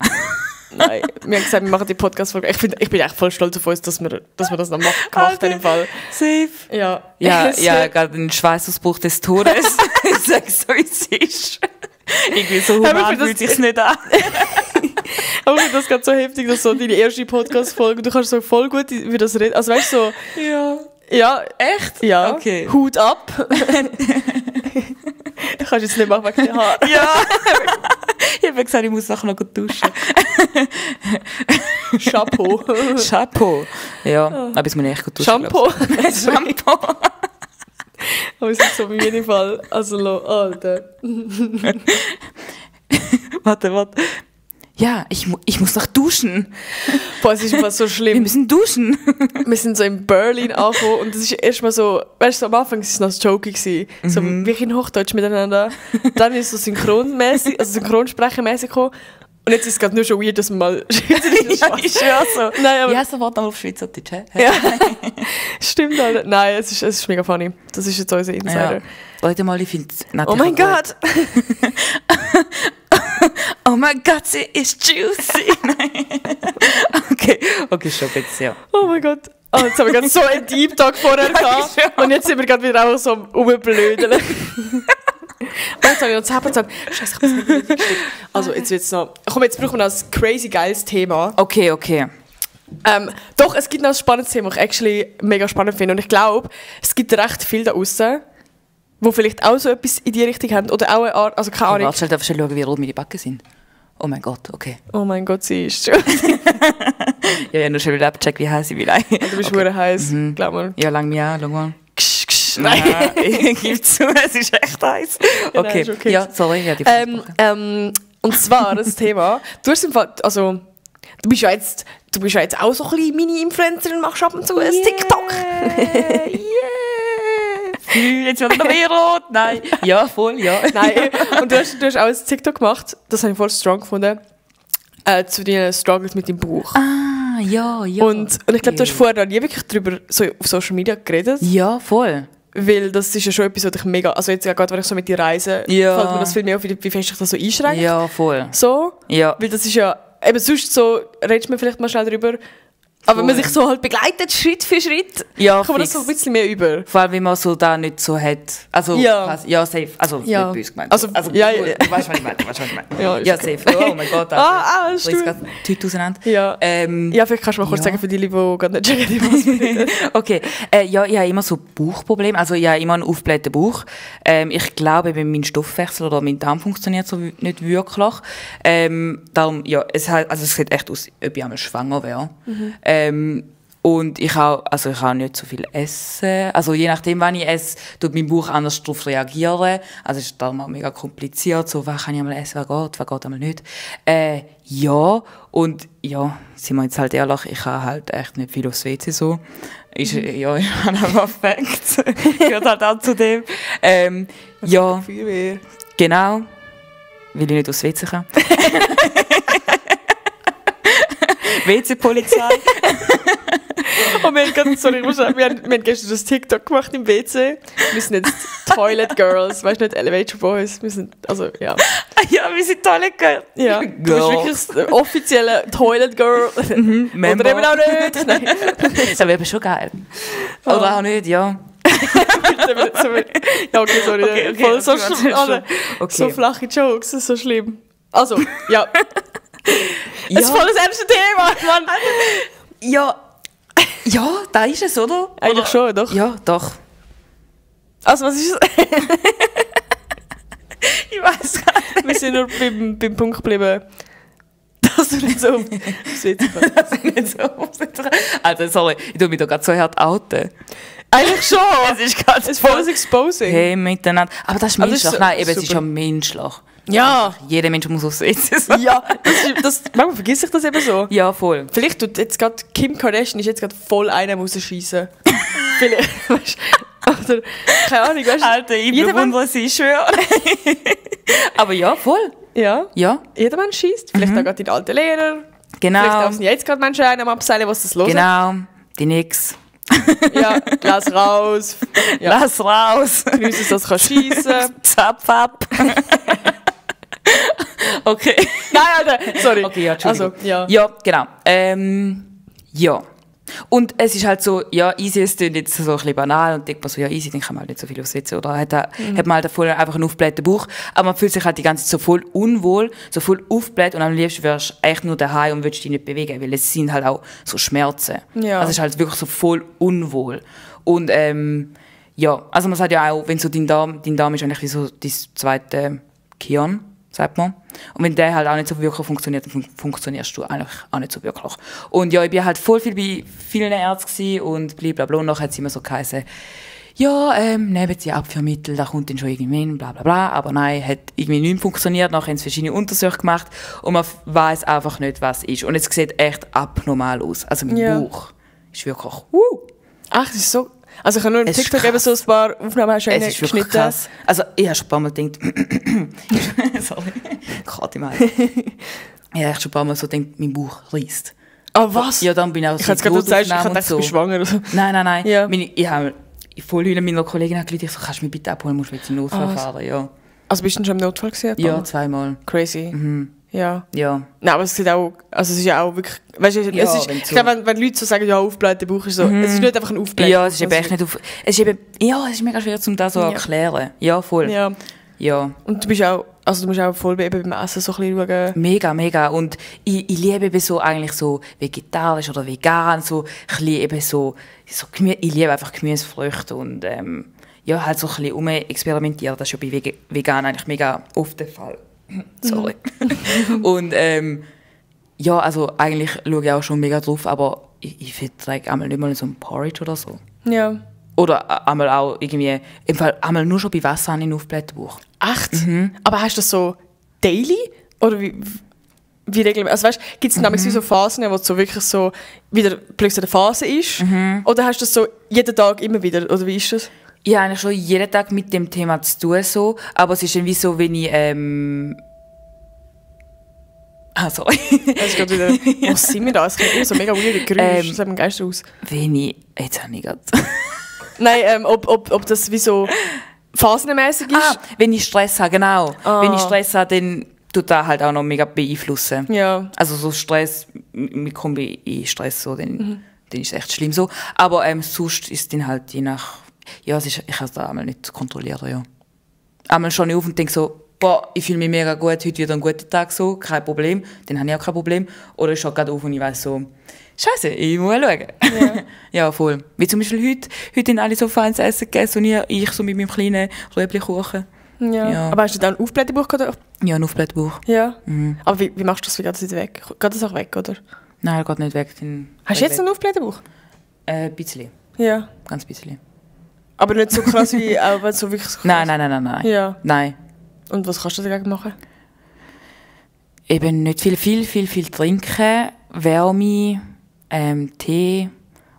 Nein, wir haben gesagt, wir machen die Podcast-Folge. Ich bin echt voll stolz auf uns, dass wir das noch gemacht haben im Fall. Safe. Ja, gerade ein Schweißausbruch des Todes. Ich sag's so, wie es ist. Irgendwie so human fühlt sich's nicht an. Aber ich finde das gerade so heftig, dass so deine erste Podcast-Folge, du kannst so voll gut über das reden. Also weißt du so... Ja, echt? Ja. Okay. Hut ab. Du kannst jetzt nicht machen wegen den Haaren. Ja. Ich habe gesagt, ich muss nachher noch gut duschen. Chapeau. Ja, aber jetzt muss ich echt gut duschen. Shampoo. Shampoo. Aber es ist so wie jeden Fall. Also, Alter. Warte. Ja, ich muss noch duschen. Boah, es ist fast so schlimm. Wir müssen duschen. Wir sind so in Berlin angekommen und das ist erstmal so, weißt du, am Anfang war es noch Joke gewesen. So wie in Hochdeutsch miteinander. Dann ist es so synchronsprechermäßig gekommen. Und jetzt ist es gerade nur schon weird, dass man mal ja, ich schwör so. Nein, aber... Wie heißt der Wort auf Schweizerdeutsch? Ja. Stimmt, Alter. Nein, es ist mega funny. Das ist jetzt unser Insider. Ja. Leute mal, ich finde... Oh mein Gott! Oh mein Gott, sie ist juicy. Okay, schon jetzt, ja. Oh mein Gott. Oh, jetzt haben wir gerade so einen Deep Talk vorher gehabt. Und jetzt sind wir gerade wieder auch so am Rumblödeln. Und jetzt habe ich noch 10%. Scheiße, ich habe es nicht richtig. Also, jetzt wird es noch... Komm, jetzt brauchen wir noch ein crazy geiles Thema. Okay. Doch, es gibt noch ein spannendes Thema, das ich actually mega spannend finde. Und ich glaube, es gibt recht viele da draussen, die vielleicht auch so etwas in die Richtung haben. Oder auch eine Art... Also, keine Ahnung. Warte, darf ich schauen, wie rot meine Backen sind? Oh mein Gott, okay. Oh mein Gott, sie ist schon... Ja, nur schon wieder abgecheckt, wie heiß ich bin. Du bist wirklich heiß, glaub mal. Ja, lang mir an, schau mal. Nein, ich gebe zu, es ist echt heiß. Okay, Nein, okay. Ja, sorry, ja, die und zwar das Thema, du hast im Fall, also, du bist ja jetzt auch so ein bisschen Mini-Influencer und machst ab und zu ein TikTok. Jetzt wird noch mehr rot. Nein. Ja, voll, ja. Nein, und du hast auch ein TikTok gemacht, das habe ich voll strong gefunden, zu deinen Struggles mit dem Buch. Ah, ja. Und ich glaube, du hast vorher nie wirklich darüber so auf Social Media geredet. Ja, voll. Weil das ist ja schon etwas, was ich mega... Also jetzt gerade, wenn ich so mit dir reise, Ja. fällt mir das viel mehr auf, wie fest ich das so einschränkt. Ja, voll. So. Ja. Weil das ist ja... Eben sonst so, redest du vielleicht mal schnell darüber. Aber wenn man sich so halt begleitet, Schritt für Schritt, Ja, kann man das fix. so ein bisschen mehr über. Vor allem, wenn man so da nicht so hat. Also, Ja. ja safe. Also, Ja. nicht böse gemeint. Also, ja, du ja. weißt, was ich meine. Ja, ist Ja, okay. safe. Oh mein Gott. Das Bringst stimmt. gerade die Tüte auseinander. Ja. Ja, vielleicht kannst du mal kurz ja. sagen für die, die gerade nicht checken, was bedeutet. Okay, ja, ich habe immer so Bauchprobleme, also ich habe immer einen aufgeblähten Bauch. Ich glaube, eben mein Stoffwechsel oder mein Darm funktioniert so nicht wirklich. Darum, ja, es sieht echt aus, ob ich einmal schwanger wäre. Und ich kann nicht so viel essen. Also je nachdem, wann ich esse, tut mein Bauch anders darauf reagieren. Also es ist darum auch mega kompliziert, so, was kann ich einmal essen, was geht einmal nicht. Ja, und ja, sind wir jetzt halt ehrlich, ich habe halt echt nicht viel aufs WC so. Ja, ich habe einfach Facts. Gehört halt auch zu dem. Ja, Feuerwehr. genau. Weil ich nicht aufs WC kann. WC-Polizei. Und wir haben gestern das TikTok gemacht im WC. Wir sind jetzt Toilet Girls, weißt du nicht, Elevator Boys. Wir sind, also, ja. Ja, wir sind tolle Girls. Ja, du bist wirklich das offizielle Toilet Girl. Oder Member. eben auch nicht. Nein. Das wäre aber schon geil. Oder auch nicht, ja. Ja, okay, sorry. Okay, Voll so, okay. so flache Jokes, das ist so schlimm. Also, ja. Ja. Es ist voll das ernste Thema, Mann. Ja, da ist es, oder? Eigentlich schon, doch. Ja, doch. Also, was ist es? Ich weiß gar nicht. Wir sind nur beim Punkt geblieben, dass du nicht so aufs WC kannst. Das ist nicht so. Also, sorry, ich tue mich da gerade so hart outen. Eigentlich schon. Es ist gerade Es ist voll das Exposing. Hey, miteinander. Aber das ist Aber das ist menschlich. so- Nein, eben, es ist super. ja menschlich. Ja. Jeder Mensch muss aufs WC sein. Ja, manchmal vergisst sich das eben so. Ja, voll. Vielleicht tut jetzt gerade Kim Kardashian ist jetzt gerade voll einem rausschießen. Vielleicht, weißt du, oder, keine Ahnung, weißt du. Alter, ich jeder bewundere sie, ich schwöre. Aber ja, voll. Ja, Ja, jeder Mensch schießt. Vielleicht auch gerade die alten Lehrer. genau. Vielleicht sind jetzt gerade Menschen am Abseilen, was das los Genau, die nix. Ja, lass raus. Ja. Lass raus. Genieß, dass du schießen. Zap ab. Okay. Nein, Alter, sorry. Okay, ja, Entschuldigung. Also, ja. Ja, genau. Ja. Und es ist halt so, ja, easy, es klingt jetzt so ein bisschen banal und denkt man so, ja, easy, dann kann man halt nicht so viel aufsetzen. Oder hat man halt voll einfach einen aufgeblähten Bauch. Aber man fühlt sich halt die ganze Zeit so voll unwohl, so voll aufgebläht und am liebsten wärst du echt nur daheim und würdest dich nicht bewegen, weil es sind halt auch so Schmerzen. Ja. Also es ist halt wirklich so voll unwohl. Und ja, also man sagt ja auch, wenn so dein Darm ist eigentlich wie so dein zweite Gehirn, sagt man. Und wenn der halt auch nicht so wirklich funktioniert, dann funktionierst du eigentlich auch nicht so wirklich. Und ja, ich bin halt voll viel bei vielen Ärzten und blablabla. Und nachher hat es immer so geheißen, ja, nehmen Sie Abführmittel, da kommt dann schon irgendwie hin, bla bla bla. Aber nein, hat irgendwie nicht funktioniert. Nachher haben sie verschiedene Untersuchungen gemacht und man weiß einfach nicht, was ist. Und es sieht echt abnormal aus. Also mein Ja. Bauch ist wirklich, Ach, das ist so... Also ich habe nur im Es ist TikTok krass. eben so ein paar Aufnahmen es ist wirklich geschnitten. krass. Also ich habe schon ein paar Mal gedacht, sorry, Gott, ich meine. Ich habe echt schon ein paar Mal so gedacht, mein Bauch reißt. Ah, was? Ja, dann bin ich auch Ich hätte gerade gesagt, ich Notaufnahme dachte, und ich bin schwanger. Oder so. Nein. Ja. Ich habe voll heulen meiner Kollegin hat gesagt, so, kannst du mich bitte abholen, musst du jetzt in den Notfall fahren. Ja, Also bist du schon im Notfall gewesen? ja, zweimal. Crazy. Ja. Ja. Nein, aber es sieht auch, also es ist ja auch wirklich, weißt du, Ja, es ist, ich glaube, wenn Leute so sagen, ja, aufgeblähter Bauch ist so, es ist nicht einfach ein aufgeblähter Ja, es ist eben echt nicht auf... Es ist mega schwer, um das so zu erklären. Ja, voll. Ja. Ja. Und du bist auch, also du musst auch voll eben beim Essen so ein bisschen schauen. Mega, mega. Und ich liebe eben so eigentlich so vegetarisch oder vegan, so ein bisschen eben so ich liebe einfach Gemüsefrüchte und ja, halt so ein bisschen experimentieren. Das ist ja bei vegan eigentlich mega oft der Fall. Sorry. Und ja, also eigentlich schaue ich auch schon mega drauf, aber ich vertrage einmal nicht mal so ein Porridge oder so. Ja. Oder einmal auch irgendwie, im Fall einmal nur schon bei Wasser habe ich einen Aufblätterbuch. Echt? Aber hast du das so daily? Oder wie regelmäßig? Also weißt, gibt es nämlich so Phasen, wo es so wirklich so wieder plötzlich eine Phase ist? Oder hast du das so jeden Tag immer wieder? Oder wie ist das? Ich habe eigentlich schon jeden Tag mit dem Thema zu tun, so, aber es ist irgendwie so, wenn ich... sorry. Das ist gerade wieder... Was sind wir da? Es kommt immer so mega weirde Geräusche. Das hat man Geist raus. Wenn ich... Jetzt habe ich gerade... Nein, ob das wie so phasenmäßig ist? Wenn ich Stress habe, genau. Wenn ich Stress habe, dann tut das halt auch noch mega beeinflussen. Ja. Also so Stress, wir kommen in Stress, so, dann ist es echt schlimm so. Aber sonst ist es dann halt je nach... Ja, ich kann es da einmal nicht kontrollieren, ja. Einmal schon auf und denke so, boah, ich fühle mich mega gut, heute wieder ein guter Tag, so, kein Problem. Dann habe ich auch kein Problem. Oder ich schaue gerade auf und ich weiss so, Scheiße, ich muss schauen. Ja. Ja, voll. Wie zum Beispiel heute haben alle so feines Essen gegessen und ich so mit meinem kleinen Röbli-Kuchen. Ja. Aber hast du da ein Aufblätterbuch gehabt? Ja, ein Aufblätterbuch. Ja. Aber wie machst du das? Wie geht das wieder weg? Geht das auch weg, oder? Nein, geht nicht weg. Hast du jetzt ein Aufblätterbuch? Ein bisschen. Ja. Ganz bisschen. Aber nicht so krass wie auch wenn so wirklich so krass. Nein. Ja. Nein. Und was kannst du dagegen machen? Eben nicht viel trinken, Wärme, Tee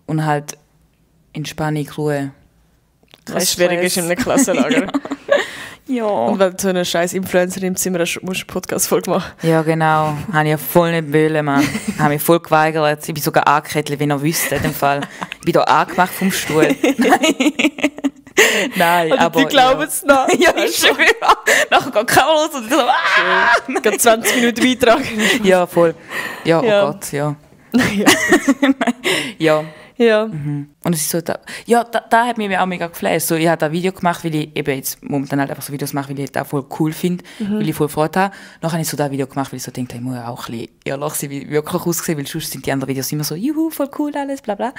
und halt Entspannung, Ruhe. Was schwierig ist in einem Klassenlager. Ja. Und wenn du so eine scheiß Influencer im Zimmer hast, musst du eine Podcast-Folge machen. Ja, genau. Habe ich ja voll nicht wollen, Mann. Habe mich voll geweigert. Ich bin sogar angekettelt, wenn ihr wüsst, in dem Fall. Ich bin hier angemacht vom Stuhl. Nein, oder aber... die glauben es noch. Ja, ich schwöre. Nachher geht die Kamera los und so... Gerade 20 Minuten Beitrag. Ja, voll. Ja, Ja. oh Gott, ja. Ja. Ja. Ja. Und es ist so, da hat mich auch mega geflasht. So, ich habe ein Video gemacht, weil ich eben jetzt momentan halt einfach so Videos mache, weil ich das voll cool finde, weil ich voll Freude habe. Dann habe ich so das Video gemacht, weil ich so denke, ich muss auch ein bisschen ehrlich sein, wie wirklich aussehen, weil sonst sind die anderen Videos immer so, juhu, voll cool alles, bla bla.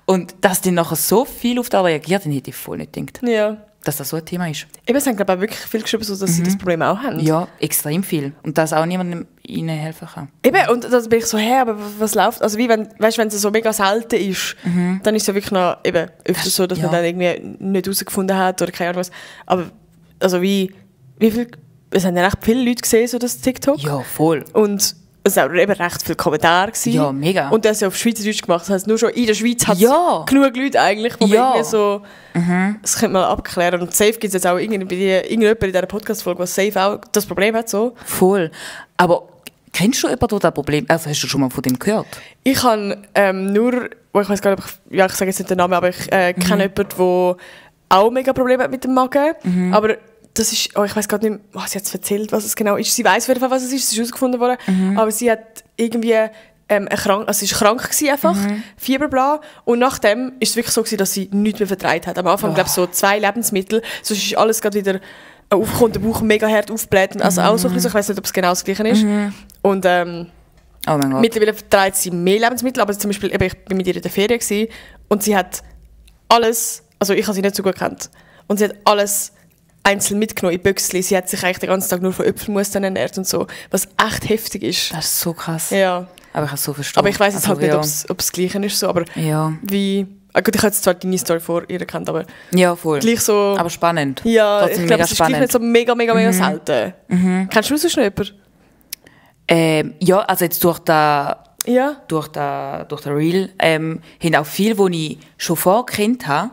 Und dass dann nachher so viel auf das reagiert, dann hätte ich voll nicht gedacht, Ja. dass das so ein Thema ist. Eben, es haben glaube ich auch wirklich viel geschrieben, so, dass sie das Problem auch haben. Ja, extrem viel. Und dass auch niemandem ihnen helfen kann. Eben, und dann bin ich so, aber was läuft? Also wie wenn es so mega selten ist, dann ist es ja wirklich noch eben öfter so, dass man dann irgendwie nicht herausgefunden hat oder keine Ahnung was. Aber also wie viel, es haben ja recht viele Leute gesehen, so das TikTok. Ja, voll. Und es waren eben recht viele Kommentare gewesen. Ja, mega. Und das ist ja auf Schweizerdeutsch gemacht. Das heisst, nur schon in der Schweiz hat es Ja. genug Leute eigentlich, die Ja. irgendwie so... Das könnte man abklären. Und safe gibt es jetzt auch irgendjemand in dieser Podcast-Folge, der safe auch das Problem hat. So. Voll. Aber kennst du jemanden, der das Problem... Also hast du schon mal von dem gehört? Ich habe nur... Ich weiß gar nicht, ich sage jetzt nicht den Namen, aber ich kenne jemanden, der auch mega Probleme hat mit dem Magen. Aber... Das ist, ich weiß gerade nicht, sie hat es erzählt, was es genau ist. Sie weiß auf jeden Fall, was es ist. Es ist herausgefunden worden. Aber sie hat irgendwie sie ist krank gewesen einfach, Fieber, bla. Und nachdem ist es wirklich so gewesen, dass sie nichts mehr vertragen hat. Am Anfang, glaube ich, so 2 Lebensmittel. Sonst ist alles gerade wieder aufgekommen, der Bauch mega hart aufgebläht. Also auch so ein bisschen, ich weiß nicht, ob es genau das Gleiche ist. Und Oh mein Gott. mittlerweile vertreibt sie mehr Lebensmittel. Aber zum Beispiel, eben, ich bin mit ihr in der Ferien gewesen, und sie hat alles, also ich habe sie nicht so gut gekannt, und sie hat alles einzeln mitgenommen in Büchsli. Sie hat sich eigentlich den ganzen Tag nur von Äpfelmus ernährt und so, was echt heftig ist. Das ist so krass. Ja. Aber ich habe es so verstanden. Aber ich weiss jetzt Also, halt nicht, ob es das Gleiche ist, so, aber Ja. wie... Gut, ich habe jetzt zwar deine Story vor ihr gekannt, aber Ja, voll. gleich so... Aber spannend. ja, Trotzdem ich glaube, mega es ist gleich spannend. nicht so mega selten. Kennst du sonst noch jemanden? Ja, also jetzt durch den Ja? Reel haben auch viele, die ich schon vorgekannt habe,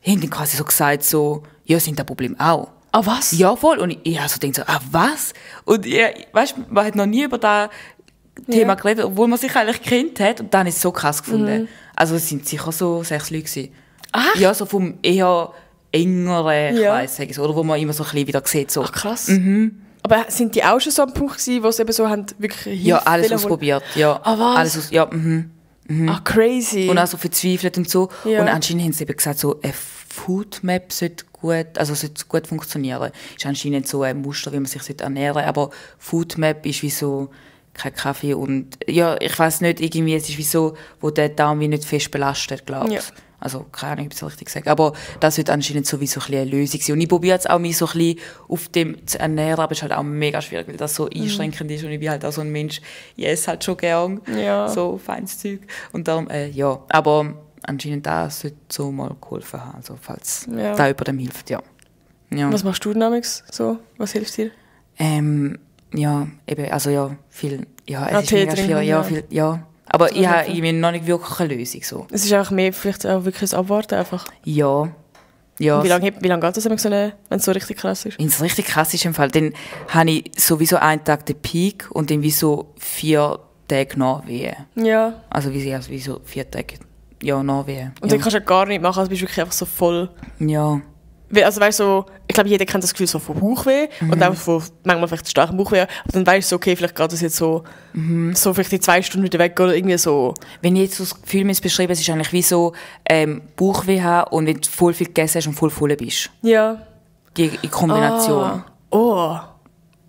haben dann quasi so gesagt, so, ja, sind das Problem auch. Ah, was? Ja, voll. Und ich habe so gedacht, so, was? Und weißt, man hat noch nie über das Thema geredet, obwohl man sich eigentlich gekannt hat. Und dann habe ich es so krass gefunden. Also es sind sicher so 6 Leute gewesen. Ach? Ja, so vom eher engeren Ja. Kreis, sage ich so. Oder wo man immer so ein bisschen wieder sieht. So. Ach, krass. Aber sind die auch schon so am Punkt gewesen, wo sie eben so haben, wirklich Hilfe Ja, alles ausprobiert. Ja. Ah, was? Alles aus, ja, Ah, crazy. Und auch so verzweifelt und so. Ja. Und anscheinend haben sie eben gesagt, so eine Foodmap sollte gut funktionieren. Ist anscheinend so ein Muster, wie man sich ernähren sollte. Aber Foodmap ist wie so kein Kaffee und ja, ich weiß nicht, irgendwie, es ist wie so, wo der Darm wie nicht fest belastet, glaube ich. Ja. Also, keine Ahnung, ob ich es richtig sage. Aber das wird anscheinend sowieso ein bisschen eine Lösung sein. Und ich probiere jetzt auch, mich so ein bisschen auf dem zu ernähren, aber es ist halt auch mega schwierig, weil das so einschränkend ist. Und ich bin halt auch so ein Mensch, ich esse halt schon gern so feines Zeug. Und darum, ja. Aber anscheinend das sollte so mal geholfen haben, also, falls da jemandem hilft, ja. Was machst du damals so? Was hilft dir? Ja, eben, also ja, viel, ja, es ist Tee mega schwierig, viel, Aber ich habe noch nicht wirklich eine Lösung. So. Es ist einfach mehr, vielleicht auch wirklich ein Abwarten einfach. Ja. Und wie lange geht das, wenn es so richtig krass ist? Wenn es richtig krass ist im Fall, dann habe ich sowieso einen Tag den Peak und dann wie so 4 Tage Nachwehen. Ja. Also wie so 4 Tage Nachwehen. Und dann kannst du ja gar nicht machen, also bist du wirklich einfach so voll... Ja. Also weißt so, ich glaube, jeder kennt das Gefühl so von Bauchweh und auch von manchmal vielleicht starkem Bauchweh. Aber dann weißt du, okay, vielleicht geht das jetzt so vielleicht in 2 Stunden wieder weg oder irgendwie so. Wenn ich jetzt so das Gefühl beschreibe, es ist eigentlich wie so Bauchweh haben und wenn du voll viel gegessen hast und voll bist. Ja. Die in Kombination. Oh.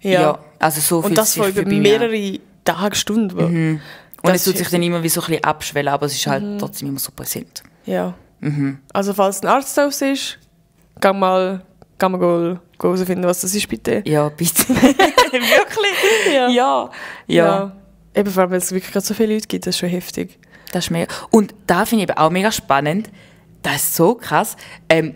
Ja. Also so viel und das vor über mehrere Tage, Stunden. Und es tut sich dann immer wie so ein bisschen abschwellen, aber es ist halt trotzdem immer so präsent. Ja. Also falls ein Arzt da ist, geh mal herausfinden, was das ist, bitte. Ja, bitte. Wirklich? Ja. Eben, vor allem, weil es wirklich gerade so viele Leute gibt, das ist schon heftig. Das ist mega. Und da finde ich eben auch mega spannend, das ist so krass,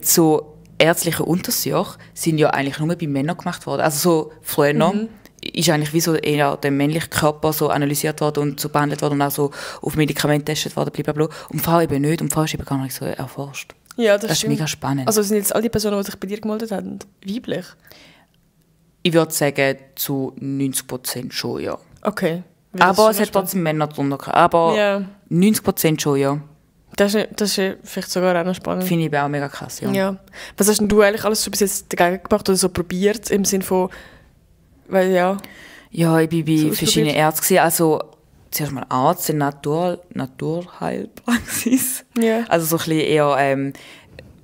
so ärztliche Untersuchungen sind ja eigentlich nur bei Männern gemacht worden. Also so früher noch ist eigentlich wie so eher der männliche Körper so analysiert worden und so behandelt worden und auch so auf Medikamente getestet worden, blablabla. Und Frau eben nicht und Frau ist eben gar nicht so erforscht. Ja, das ist mega spannend. Also sind jetzt all die Personen, die sich bei dir gemeldet haben, weiblich? Ich würde sagen, zu 90% schon, ja. Okay. Aber es hat trotzdem Männer drunter gehabt. Aber 90% schon, ja. Das ist vielleicht sogar auch noch spannend. Finde ich auch mega krass, ja. Was hast denn du eigentlich alles so bis jetzt dagegen gemacht oder so probiert, im Sinne von, weil Ja, ich war bei verschiedenen Ärzten. Also zuerst mal Arzt in Naturheilpraxis. Yeah. Also so ein bisschen eher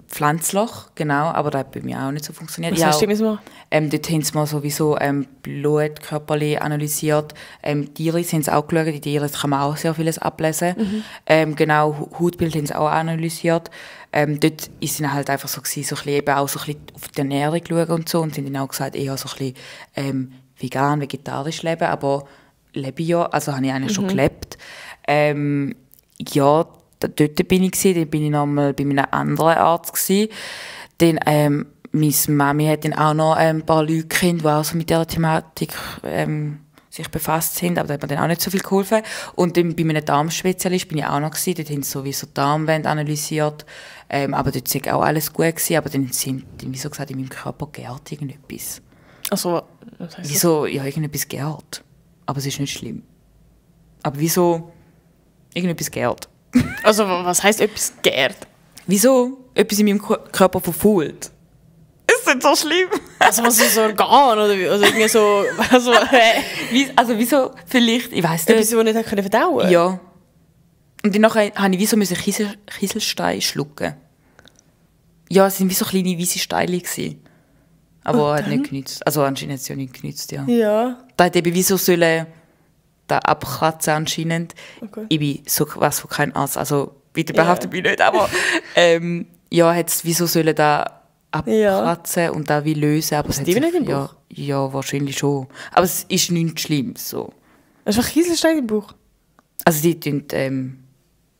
pflanzlich, genau, aber das hat bei mir auch nicht so funktioniert. Was hast du mal? Dort haben sie mal sowieso Blutkörperchen analysiert. Die Iris haben sie auch geschaut, in der Iris kann man auch sehr vieles ablesen. Genau, Hautbild haben sie auch analysiert. Dort war es halt einfach so, gewesen, so ein bisschen, eben auch so ein bisschen auf die Ernährung schauen und so. Und sie haben dann auch gesagt, eher so ein bisschen vegan, vegetarisch leben, aber lebe ich ja, also habe ich eigentlich schon gelebt. Ja, dort bin ich gewesen, dann bin ich nochmal bei einem anderen Arzt gewesen. Dann, meine Mami hat dann auch noch ein paar Leute kennt, die auch so mit dieser Thematik sich befasst sind, aber da hat mir dann auch nicht so viel geholfen. Und dann bei einem Darmspezialist bin ich auch noch gewesen, dort haben sie sowieso Darmwände analysiert, aber dort war auch alles gut gewesen, aber dann sind, wie so gesagt, in meinem Körper gärt irgendetwas. Also, was heisst wieso? Ja, irgendetwas gärt. Aber es ist nicht schlimm. Aber wieso irgendetwas gärt? Also, was heisst etwas gärt? Wieso etwas in meinem Körper verfault? Ist das so schlimm? Also, was ist so ein Organ oder wie? Also, irgendwie so. Also, wieso vielleicht, ich weiss nicht. Etwas, das nicht verdauen konnte? Ja. Und dann musste ich wie so Kieselsteine schlucken. Ja, es waren wie so kleine weisse Steine. Aber hat nicht genützt. Also anscheinend hat es ja nicht genützt, ja. Ja. Da hat eben wie so sollen da abkratzen anscheinend. Okay. Ich bin so was von kein Arzt, also bitte behauptet mich nicht, aber hat es wie so sollen da abkratzen und da wie lösen. Aber es hat nicht im Bauch? Ja, wahrscheinlich schon. Aber es ist nichts Schlimmes. So. Hast du einfach Kieselsteine im Bauch? Also die tun,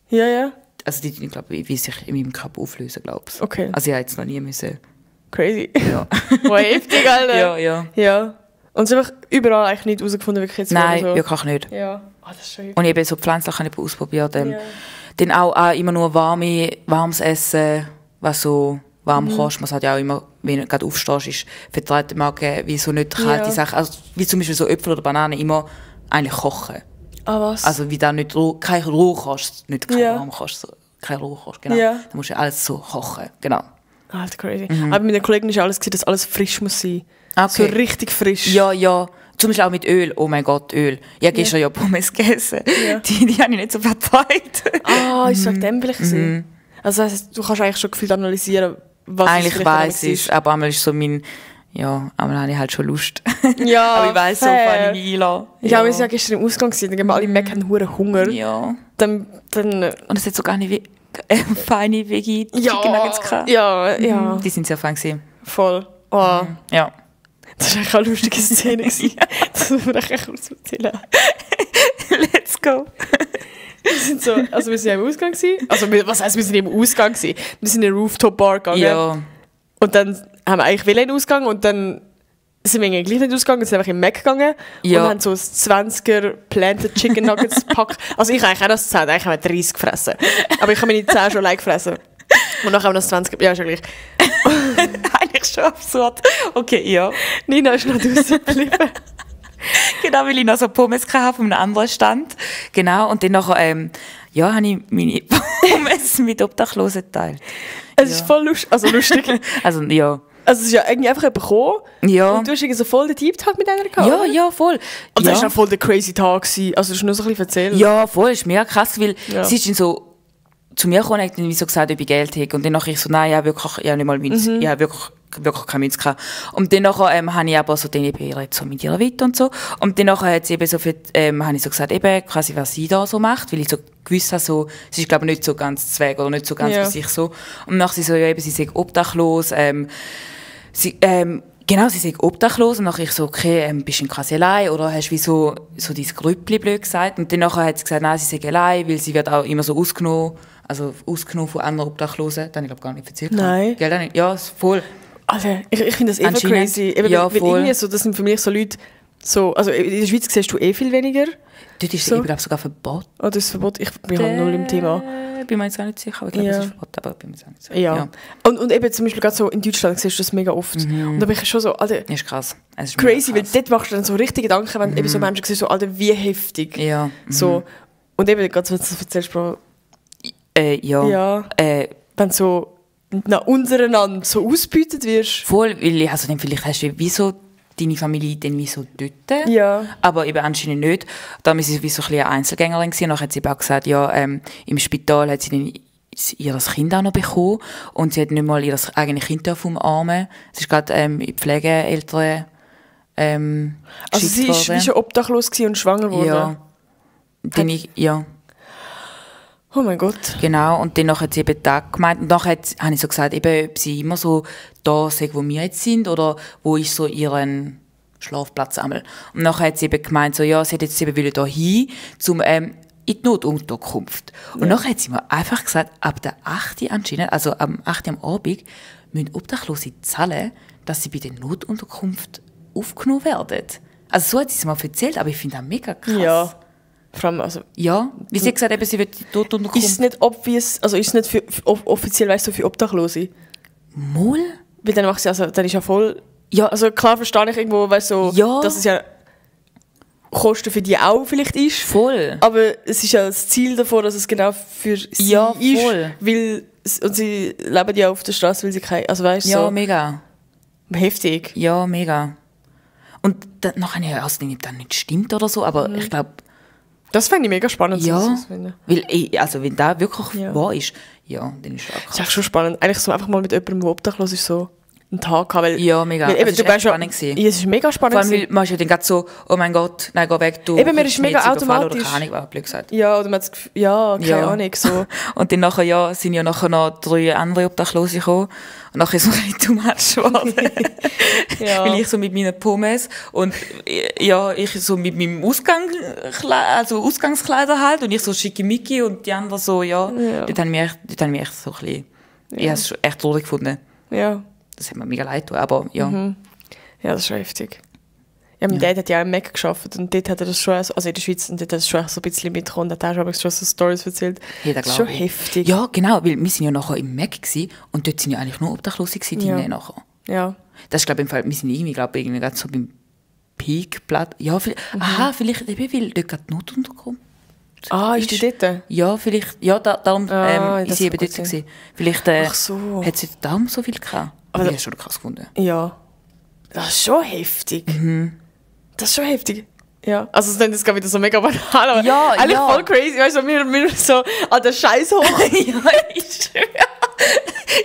ja. Also die tun, glaube ich, wie sich in meinem Körper auflösen, glaube ich. Okay. Also ich habe jetzt noch nie müssen. Crazy. Ja. Wow, heftig, Alter. Ja. Und sie haben überall eigentlich nicht herausgefunden, wirklich jetzt. Nein, so. wirklich nicht. Ja. Das ist schon heftig. Und eben so pflanzlich habe ich ausprobiert. Dann auch immer nur warmes Essen, was so warm kost. Man sagt ja auch immer, wenn du gerade aufstehst, ist vertreibt der Magen wie so nicht kalte Sachen. Also wie zum Beispiel so Äpfel oder Bananen immer eigentlich kochen. Ah, was? Also wie da nicht kein Rohkost, nicht kein Warmkost, so, kein Rohkost, genau. Ja. Da musst du alles so kochen, genau. Alter, crazy. Aber mit den Kollegen ist alles gesehen, dass alles frisch muss sein. Okay. So richtig frisch. Ja, ja. Zum Beispiel auch mit Öl. Oh mein Gott, Öl. Ja, gestern ja Pommes gegessen. Ja. Die habe ich nicht so verteilt. Ist wegen dem vielleicht gewesen? Also das heisst, du kannst eigentlich schon gefühlt analysieren, was Eigentlich es weiss ich es, aber einmal ist so mein... Ja, einmal habe ich halt schon Lust. Ja, aber ich weiss so, fair. wann ich mich einlasse. Ja, wir waren ja gestern im Ausgang, dann gehen wir alle Mac haben hure Hunger. Ja. Dann Und es hat so gar nicht feine Veggie-Chicken Nuggets gehabt. ja. Die sind sehr fein gewesen. Voll. Oh. Ja. Das war eigentlich eine lustige Szene. Das muss man echt kurz erzählen. Let's go. Wir sind ja im Ausgang gewesen. Also, was heisst, wir sind im Ausgang gewesen? Wir sind in eine Rooftop-Bar gegangen. Ja. Und dann haben wir eigentlich in den Ausgang und dann sind wir gleich nicht ausgegangen, sind einfach im Mac gegangen Ja. und haben so ein 20er Planted Chicken Nuggets gepackt. Also ich eigentlich auch das 10, eigentlich haben wir 30 gefressen. Aber ich habe meine 10 schon allein gefressen. Und nachher haben wir das 20, ja, ist ja gleich. Eigentlich schon absurd. Okay, ja. Nina ist noch draussen geblieben. Genau, weil ich noch so Pommes hatte von einem anderen Stand. Genau, und dann nachher, habe ich meine Pommes mit Obdachlosen geteilt. Es ist voll lustig. Also, ja. Also es ist ja irgendwie einfach jemand gekommen Ja. und du hast irgendwie so voll den Deep Talk mit einer gehabt. Ja, oder? ja, voll. Und ja. das war auch voll der crazy Tag gewesen. Also das ist nur so ein bisschen erzählen. Ja, voll, ist mega krass, weil Ja. sie ist dann so zu mir gekommen und hat dann so gesagt, ob ich Geld hätte. Und dann nachher ich so, nein, ich habe nicht mal Münze. Ich habe wirklich keine Münze gehabt. Und dann nachher habe ich aber so den jetzt so mit ihrer Weite und so. Und dann nachher hat sie eben so viel, habe ich so gesagt, eben quasi, was sie da so macht, weil ich so gewusst habe, so, sie ist glaube ich nicht so ganz zweig oder nicht so ganz für sich so. Und nachher sie so, ja eben, sie sei obdachlos, genau, sie sei obdachlos und nachher ich so, okay, bist du quasi allein oder hast du wie so dein Grüppli blöd gesagt und dann nachher hat sie gesagt, nein, sie sei allein, weil sie wird auch immer so ausgenommen von anderen Obdachlosen, das habe ich glaube gar nicht erzählt. Nein. Gell, nicht? Ja, voll. Also ich finde das eh voll crazy. Eben, Ja, weil voll. irgendwie so, das sind für mich so Leute, so, also in der Schweiz siehst du viel weniger. Dort ist So. es glaube sogar verboten. Oh, das ist Verbot. Ich bin halt null im Thema. Bin mir jetzt auch nicht sicher, aber ich glaube, Ja. es ist verboten, aber ich bin mir jetzt auch nicht sicher. Ja. Und eben zum Beispiel gerade so in Deutschland siehst du das mega oft. Und da bin ich schon so, Alter, Das ist krass. Es ist crazy, mega weil krass. dort machst du dann so richtige Gedanken, wenn eben so Menschen siehst, so, Alter, wie heftig. Ja. So. Und eben, gerade wenn du das erzählst, Bro, Ja. ja, wenn du so untereinander so ausgebeutet wirst. Voll, weil also dann vielleicht hast du wie so deine Familie dann wie so dort, Ja. aber eben anscheinend nicht. Da war sie wie so ein bisschen eine Einzelgängerin gewesen. Nachher hat sie eben auch gesagt, ja, im Spital hat sie dann ihr Kind auch noch bekommen und sie hat nicht mal ihr eigenes Kind umarmen. Sie ist gerade in Pflegeeltern Also sie ist wie schon obdachlos gewesen und schwanger geworden. Ja. Ja. Oh mein Gott. Genau, und dann hat sie eben da gemeint, und nachher habe ich so gesagt, eben, ob sie immer so da sind, wo wir jetzt sind, oder wo ist so ihren Schlafplatz einmal. Und nachher hat sie eben gemeint, so, ja, sie hat jetzt eben wieder da hin, in die Notunterkunft. Und nachher hat sie mir einfach gesagt, ab der 8. anscheinend, also am 8. am Abend, müssen Obdachlose zahlen, dass sie bei der Notunterkunft aufgenommen werden. Also so hat sie es mir erzählt, aber ich finde das mega krass. Ja. Vor allem, also, Ja, wie sie gesagt hat, sie wird die Notunterkunft... ist es nicht obvious, also ist es nicht für offiziell, weißt du, für Obdachlose? Moll? Weil dann machst du, also dann ist ja voll. Ja. Also klar verstehe ich irgendwo, weißt du, Ja. dass es ja Kosten für die auch vielleicht ist. Voll. Aber es ist ja das Ziel davon, dass es genau für sie Ja, ist. voll. Weil, und sie leben ja auf der Straße, weil sie keine, also weißt du, Ja, so mega. heftig. Ja, mega. Und nachher habe ich also nicht, das nicht stimmt oder so, aber ich glaube, Das fände ich mega spannend. so ja, zu finden. weil, also wenn das wirklich Ja. wahr ist, ja, dann ist das Das ist krass. echt schon spannend. Eigentlich so einfach mal mit jemandem, der obdachlos ist, so einen Tag haben. Weil, Ja, mega. Weil eben, Also, es du ist echt weißt ja, spannend gewesen. ja, es ist mega spannend. Vor allem, weil gewesen. man ist ja dann gerade so, oh mein Gott, nein, geh weg, du Eben, mir kriegst ist mega mich jetzt überfallen automatisch. Oder keine Ahnung, was blöd gesagt. Ja, oder man hat das Gefühl, ja, keine Ja. Ahnung, so. Und dann nachher, ja, sind ja nachher noch 3 andere Obdachlose gekommen. Und nachher ist es so ein bisschen too much geworden. Ja. Weil ich so mit meinen Pommes und ja, ich so mit meinem Ausgangskleider halt und ich so schickimicki und die anderen so, ja. Dort haben wir echt so ein bisschen, ich habe es schon echt traurig gefunden. Ja. Das hat mir mega leid getan, aber ja. Ja, das ist schon heftig. Ja, mein Dad hat ja auch im Mac gearbeitet und dort hat er das schon, also in der Schweiz, und dort hat er das schon so ein bisschen mitgekommen. Und da hat er schon so Storys erzählt. Ja, das das ist glaub schon ich. heftig. Ja, genau, weil wir sind ja nachher im Mac gewesen, und dort sind ja eigentlich nur Obdachlose gewesen, die Ja. nachher. Ja. Das ist, glaube ich, im Fall, wir sind irgendwie gerade so beim Peakplatz. Ja, vielleicht, vielleicht, eben, weil dort gerade die Notunterkunft. Ah, ist die dort? Ja, vielleicht, ja, darum das ist sie eben kann dort gut sein. gewesen. Vielleicht Ach so. hat sie darum so viel gehabt. Aber Aber ich habe schon krass gefunden. Ja. Das ist schon heftig. Das ist schon heftig. Ja, also es ist gerade wieder so mega banal, aber eigentlich voll crazy. Weißt du, wir so an der Scheiß hoch. Ja,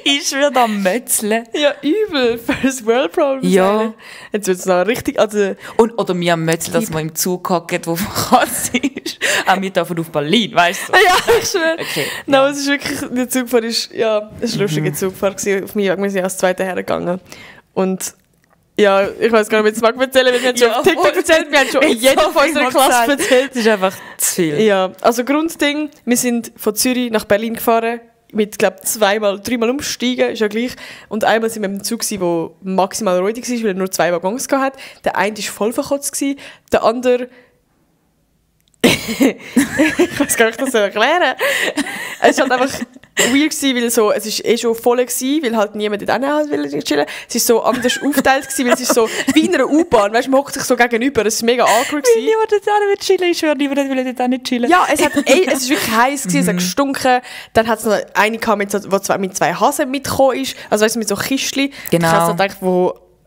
ich schwöre da Mötzle. Ja, übel. First World Problems. Ja. Jetzt wird es noch richtig... Also, oder mir am Mötzle, dass man im Zug hockt, wo verkratzt ist. Auch wir davon auf Berlin, weißt du? Ja, ich schwöre. Okay. Nein, es ist wirklich... Der Zugfahrt ist... Ja, es war eine lustige Zugfahrt gewesen. Auf mich, wir sind als Zweite hergegangen. Und... Ja, ich weiß gar nicht, ob ich es erzählen, weil wir haben schon auf TikTok erzählt, wir haben schon in jeder von unserer Klasse erzählt. Das ist einfach zu viel. Ja, also Grundding, wir sind von Zürich nach Berlin gefahren, mit, glaube ich, dreimal umsteigen, ist ja gleich. Und einmal sind wir im Zug, der maximal räudig war, weil er nur 2 Waggons hatte. Der eine war voll verkotzt, der andere... ich weiß gar nicht, wie ich das erklären. Es war halt einfach weird gewesen, weil so, es ist schon voll gewesen, weil halt niemand dort halt will chillen. Es ist so anders aufgeteilt gewesen, weil es ist so wie in einer U-Bahn, weißt du, man hockt sich so gegenüber, es ist mega awkward gewesen. Niemand dort auch nicht chillen, ich schwöre, niemand will dort auch nicht chillen. Ja, es ist wirklich heiß gewesen, es hat gestunken, dann hat es noch eine gehabt, die mit 2 Hasen mitgekommen ist, also weißt du, mit so Kistchen. Genau. Ich habe so gedacht,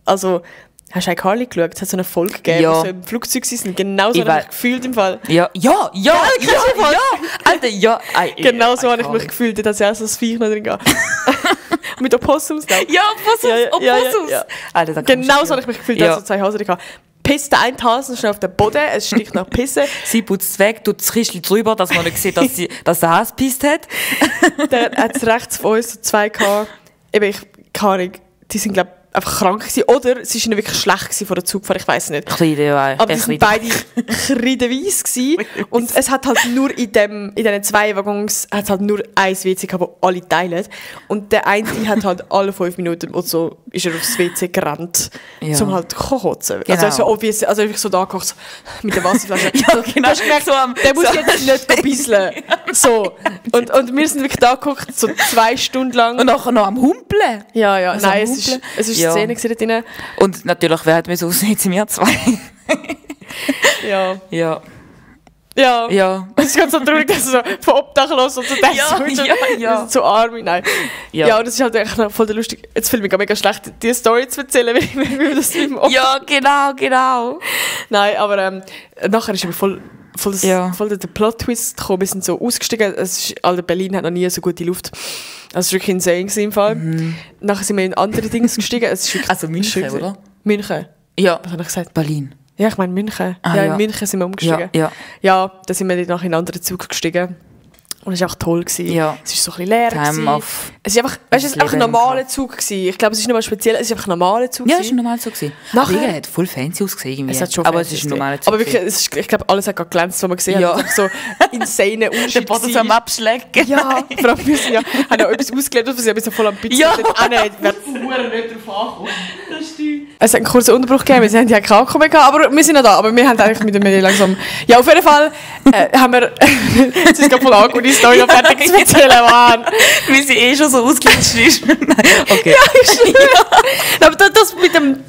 also... Hast du eigentlich Carly geschaut? Es hat so eine Folge gegeben, wo so im Flugzeug sind. Genau so habe ich mich gefühlt im Fall. Ja. Alter, ja. Genau so habe ich mich gefühlt. Da hat ja auch so ein Viech noch drin gehabt. Mit Opossums. Ja, Opossums. Ja. Alter, Genau so habe ich mich gefühlt, dass so 2 Hasen drin gehabt. Pisst der eine Hasen schnell auf den Boden, es sticht nach Pisse. Sie putzt es weg, tut das Kistchen drüber, dass man nicht sieht, dass der Hase gepisst hat. Dann hat es rechts von uns so 2 gehabt. Eben, keine Ahnung, die sind, glaube ich, einfach krank gewesen. Oder sie waren wirklich schlecht gewesen vor der Zugfahrt, ich weiss nicht. Aber die sind beide kreideweiss gewesen. Und es hat halt nur in diesen 2 Waggons hat halt nur ein WC gehabt, wo alle teilen. Und der eine hat halt alle 5 Minuten und so ist er aufs WC gerannt, um halt zu kotzen. Genau. Also obvious, also einfach so da gekocht, so, mit der Wasserflasche. Ja, genau. Du hast gemerkt, der muss jetzt nicht bisseln. So. Und wir sind wirklich da gekocht, so 2 Stunden lang. Und nachher noch am Humpeln. Ja, also nein, es ist Szene da drin. Und natürlich, wer hat mir so aussehen, sind wir 2. Ja. Ja. Ja. Ja. Es ist ganz so traurig, dass so von Obdachlos und so ja. so arme. Nein. Ja, und das ist halt echt noch voll lustig. Jetzt fühle ich mich mega schlecht, diese Story zu erzählen, wie wir das mit dem Ja, genau. Nein, aber nachher ist aber voll der Plot-Twist gekommen. Wir sind so ausgestiegen. Berlin hat noch nie so gute Luft. Das war wirklich insane im Fall. Nachher sind wir in andere Dinge gestiegen. Also München, oder? München? Ja. Was habe ich gesagt? Berlin. Ja, ich meine München. In München sind wir umgestiegen. Ja, da sind wir dann nachher in einen anderen Zug gestiegen. Und es war auch toll. Ja. Es war so ein bisschen leer. Es war einfach, weißt, es war einfach ein normaler Zug gewesen. Ich glaube, es ist nicht mal speziell, es war einfach ein normaler Zug. Ja, es war ein normaler Zug. Nachher hat voll fancy ausgesehen. Es hat schon aber es ist ein normaler Zug. Aber wirklich, ich glaube, alles hat gerade glänzt, was man gesehen hat. Es war so insane Unterschied. Der Boden so am Abschlecken. Ja, vor allem wir sind haben auch etwas ausgelebt, was wir so voll am Pizza ja. Nicht drauf angekommen. Es hat einen kurzen Unterbruch gegeben, wir haben ja keinen Akku mehr gehabt, aber wir sind noch da. Aber wir haben eigentlich mit dem langsam... Ja, auf jeden Fall haben wir... Es ist gerade voll angehört, die Story noch fertig zu erzählen, Mann. Wie sie schon so ausgelöscht ist. Okay. Ja, ich schwöre. Aber das mit dem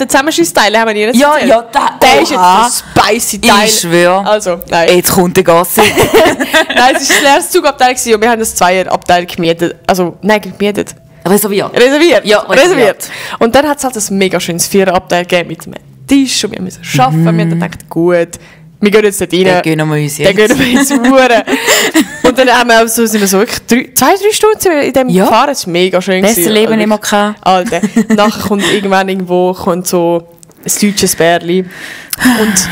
Zusammenschussteil haben wir nie erzählt. Ja, der ist jetzt der spicy Teil. Ich schwöre. Also, nein. Jetzt kommt der Gasse. Nein, es war ein leeres Zugabteil und wir haben das Zweierabteil gemietet. Also, nein, gemietet. Reserviert. Ja, reserviert. Und dann hat es halt ein mega schönes Viererabteil gegeben mit einem Tisch und wir müssen arbeiten. Wir haben dann gedacht, gut, wir gehen jetzt dort rein. Dann gönnen wir uns jetzt. Dann gönnen wir uns Uhren. Und dann haben wir sind wir so wirklich 2-3 Stunden in dem gefahren. Das war mega schön. Besser Leben immer gehabt. Alter. Nachher kommt irgendwann so ein deutsches Bärli. Und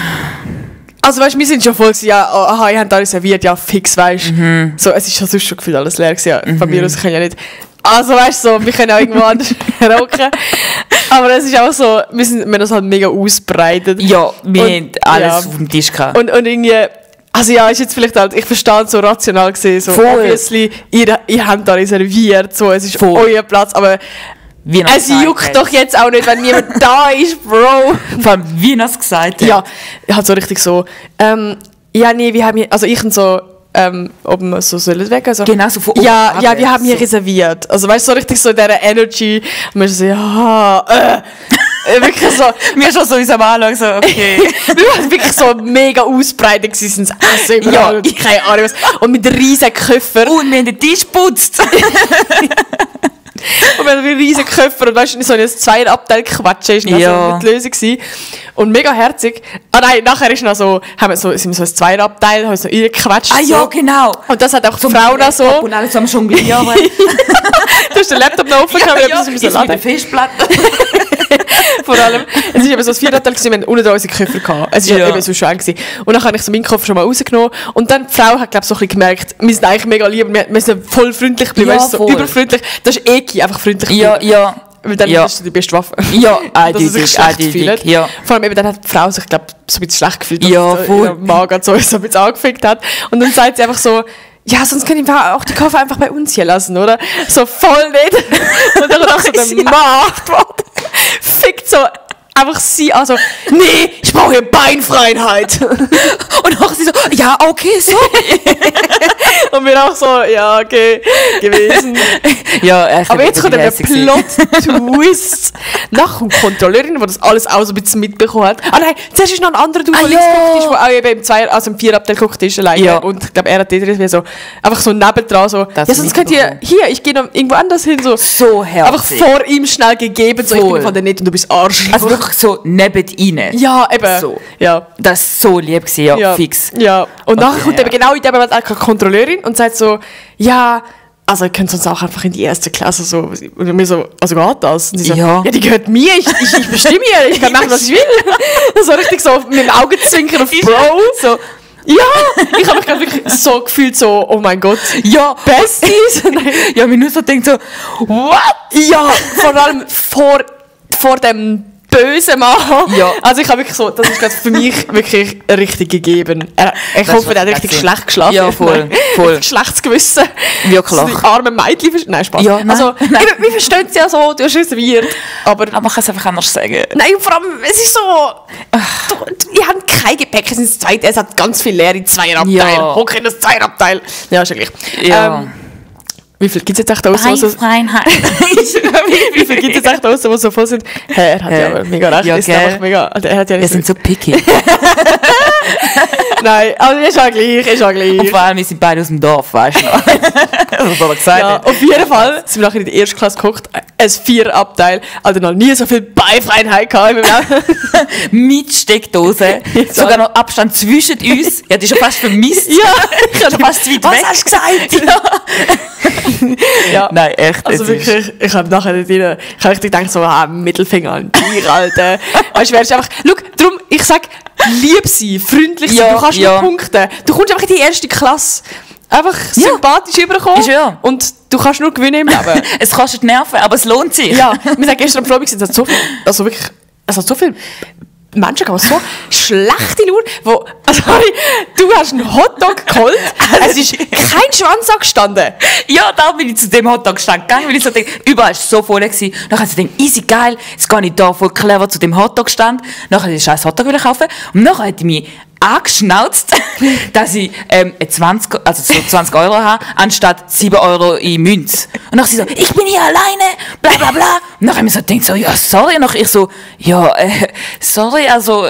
also weißt, wir sind schon voll gewesen, ja, aha, ihr habt da reserviert, ja, fix, weißt du. So, es ist schon sonst schon gefühlt alles leer gewesen. Ja, von mir aus können ja nicht. Also weißt du, so, wir können auch irgendwo anders rocken. Aber es ist auch so, wir haben das halt mega ausbreitet. Ja, wir haben alles auf dem Tisch gehabt. Und irgendwie, also ja, ist jetzt vielleicht halt, ich verstehe es so rational gesehen, so obviously, ihr habt da reserviert, so, es ist euer Platz, aber es juckt doch jetzt auch nicht, wenn niemand da ist, Bro. Vor allem, wie er es gesagt hat. Ja, halt so richtig so, ja, nee, wir haben hier, also ich und so, ob wir so sollen weg, also genau, so von oben. Ja, wir haben hier reserviert. Also weißt du, so richtig so in dieser Energy. Und wir so, ja, wirklich so. Wir schon so uns am Anfang so, okay. Wir waren wirklich so mega ausbreitet gewesen, das Essen überall und keine Ahnung was. Und mit riesen Köpfen. Und wir haben den Tisch geputzt. Und wir hatten einen riesen Köpfer und weißt du, so in ein Zweierabteil quatschen ist noch so die Lösung gewesen. Und mega herzig. Ah nein, nachher ist noch so, sind wir so ein Zweierabteil, haben so reingequatscht. Ah ja, genau. Und das hat auch die Frau noch so. Und alles am Jonglieren. Du hast den Laptop noch offen gehabt, ja, ich mit der Festplatte. Vor allem, es war eben so ein Vierabteil, wir hatten unten unsere Koffer gehabt. Es war eben so schön gewesen. Und dann habe ich so meinen Koffer schon mal rausgenommen. Und dann die Frau hat, glaube ich, so ein bisschen gemerkt, wir sind eigentlich mega lieb, wir sind voll freundlich bleiben, weißt, so überfreundlich. Das ist einfach freundlich. Ja. Weil dann hast du die beste Waffe. Ja, eindeutig. Ja. Vor allem eben, dann hat die Frau sich, glaube ich, so ein bisschen schlecht gefühlt, dass der Magen so ein bisschen angefickt hat. Und dann sagt sie einfach so, ja, sonst können wir auch die Koffer einfach bei uns hier lassen, oder? So voll nicht. Und dann auch so der Macht, fickt so einfach sie, also, nee, ich brauche hier Beinfreiheit. Und auch sie so, ja, okay, sorry. Und wir auch so, ja, okay, gewesen. Ja, aber jetzt kommt der Plot-Twist. Nach der Kontrolleurin, die das alles auch so ein bisschen mitbekommen hat. Ah nein, zuerst ist noch ein anderer Dude, der geguckt ist, der auch eben im Vierabteil geguckt ist, alleine. Ja. Und ich glaube, er hat dort so, einfach so nebendran so, ja, sonst könnt ihr, ich gehe noch irgendwo anders hin, so herzig. Einfach vor ihm schnell gegeben, so, ich bin von der nicht und du bist Arsch. Also wirklich so neben ihnen. Ja, eben. So. Ja. Das war so lieb gewesen, ja, fix. Ja, und nachher kommt eben genau in dem Moment eine Kontrolleurin und sagt so, ja, also ihr könnt sonst auch einfach in die erste Klasse so. Und mir so, also geht das? Und sie so, ja, die gehört mir, ich bestimme hier, ich kann machen, was ich will. So richtig so mit dem Augenzwinkern auf Bro. So, ja, ich habe mich gerade wirklich so gefühlt, so, oh mein Gott, ja, Besties. Ja, mir nur so denkt so, what? Ja, vor allem vor dem böse Mann. Ja. Also ich habe wirklich so, das ist gerade für mich wirklich richtig gegeben. Ich hoffe, er hat richtig schlecht geschlafen. Ja, voll. Schlechtes Gewissen. Wirklich. So die armen Mädchen. Nein, Spaß. Ja, nein. Also, wir verstehen es ja so, du hast es weird. Aber man kann es einfach anders sagen. Nein, vor allem, es ist so, ihr habt kein Gepäck, es ist das Zweite, es hat ganz viel leere Zweierabteil. Ja. Hock in das Zweierabteil. Ja, ist ja gleich. Ja. Wie viel gibt es jetzt echt aus? Wie viel gibt es jetzt echt aus, die so voll sind? Hey, er hat ja aber mega recht. Ja, ist einfach mega, er hat ja wir sind so picky. Nein, aber ist auch gleich. Und vor allem, wir sind beide aus dem Dorf, weißt du noch? Das hat er gesagt. Ja, auf jeden Fall sind wir nachher in die erste Klasse geguckt, ein Viererabteil, also noch nie so viel Beifreiheit gehabt. Mit Steckdose, sogar noch Abstand zwischen uns. Ja, das ist schon fast vermisst. Ja, ich habe fast zu weit was weg. Was hast du gesagt? Ja. Ja. Nein, echt. Also wirklich, ich habe nachher nicht rein, ich habe richtig gedacht, so, Mittelfinger an dir, Alter. Weißt du, wärst einfach, schau, darum, ich sag, lieb sein, freundlich sein, du kannst noch punkten. Du kommst einfach in die erste Klasse. Einfach sympathisch rüberkommen. Ja. Und du kannst nur gewinnen im Leben. Es kostet Nerven, aber es lohnt sich. Ja, wir sind gestern am Freitag, es hat so viel, also wirklich, es hat so viel Menschen gehabt, so schlechte Laune, wo, also, du hast einen Hotdog geholt, es ist kein Schwanz angestanden. Ja, da bin ich zu dem Hotdog gestanden, weil ich so denke, überall war es so voll gewesen. Dann habe ich gedacht, easy, geil, jetzt gehe ich da voll clever zu dem Hotdog stand. Dann habe ich den scheiß Hotdog kaufen und dann hat ich mich angeschnauzt, dass ich 20 Euro habe, anstatt 7 Euro in Münz. Und dann sie so, ich bin hier alleine, bla bla bla. Und dann habe ich mir so gedacht, so, ja, sorry. Und dann ich so, ja, sorry, also,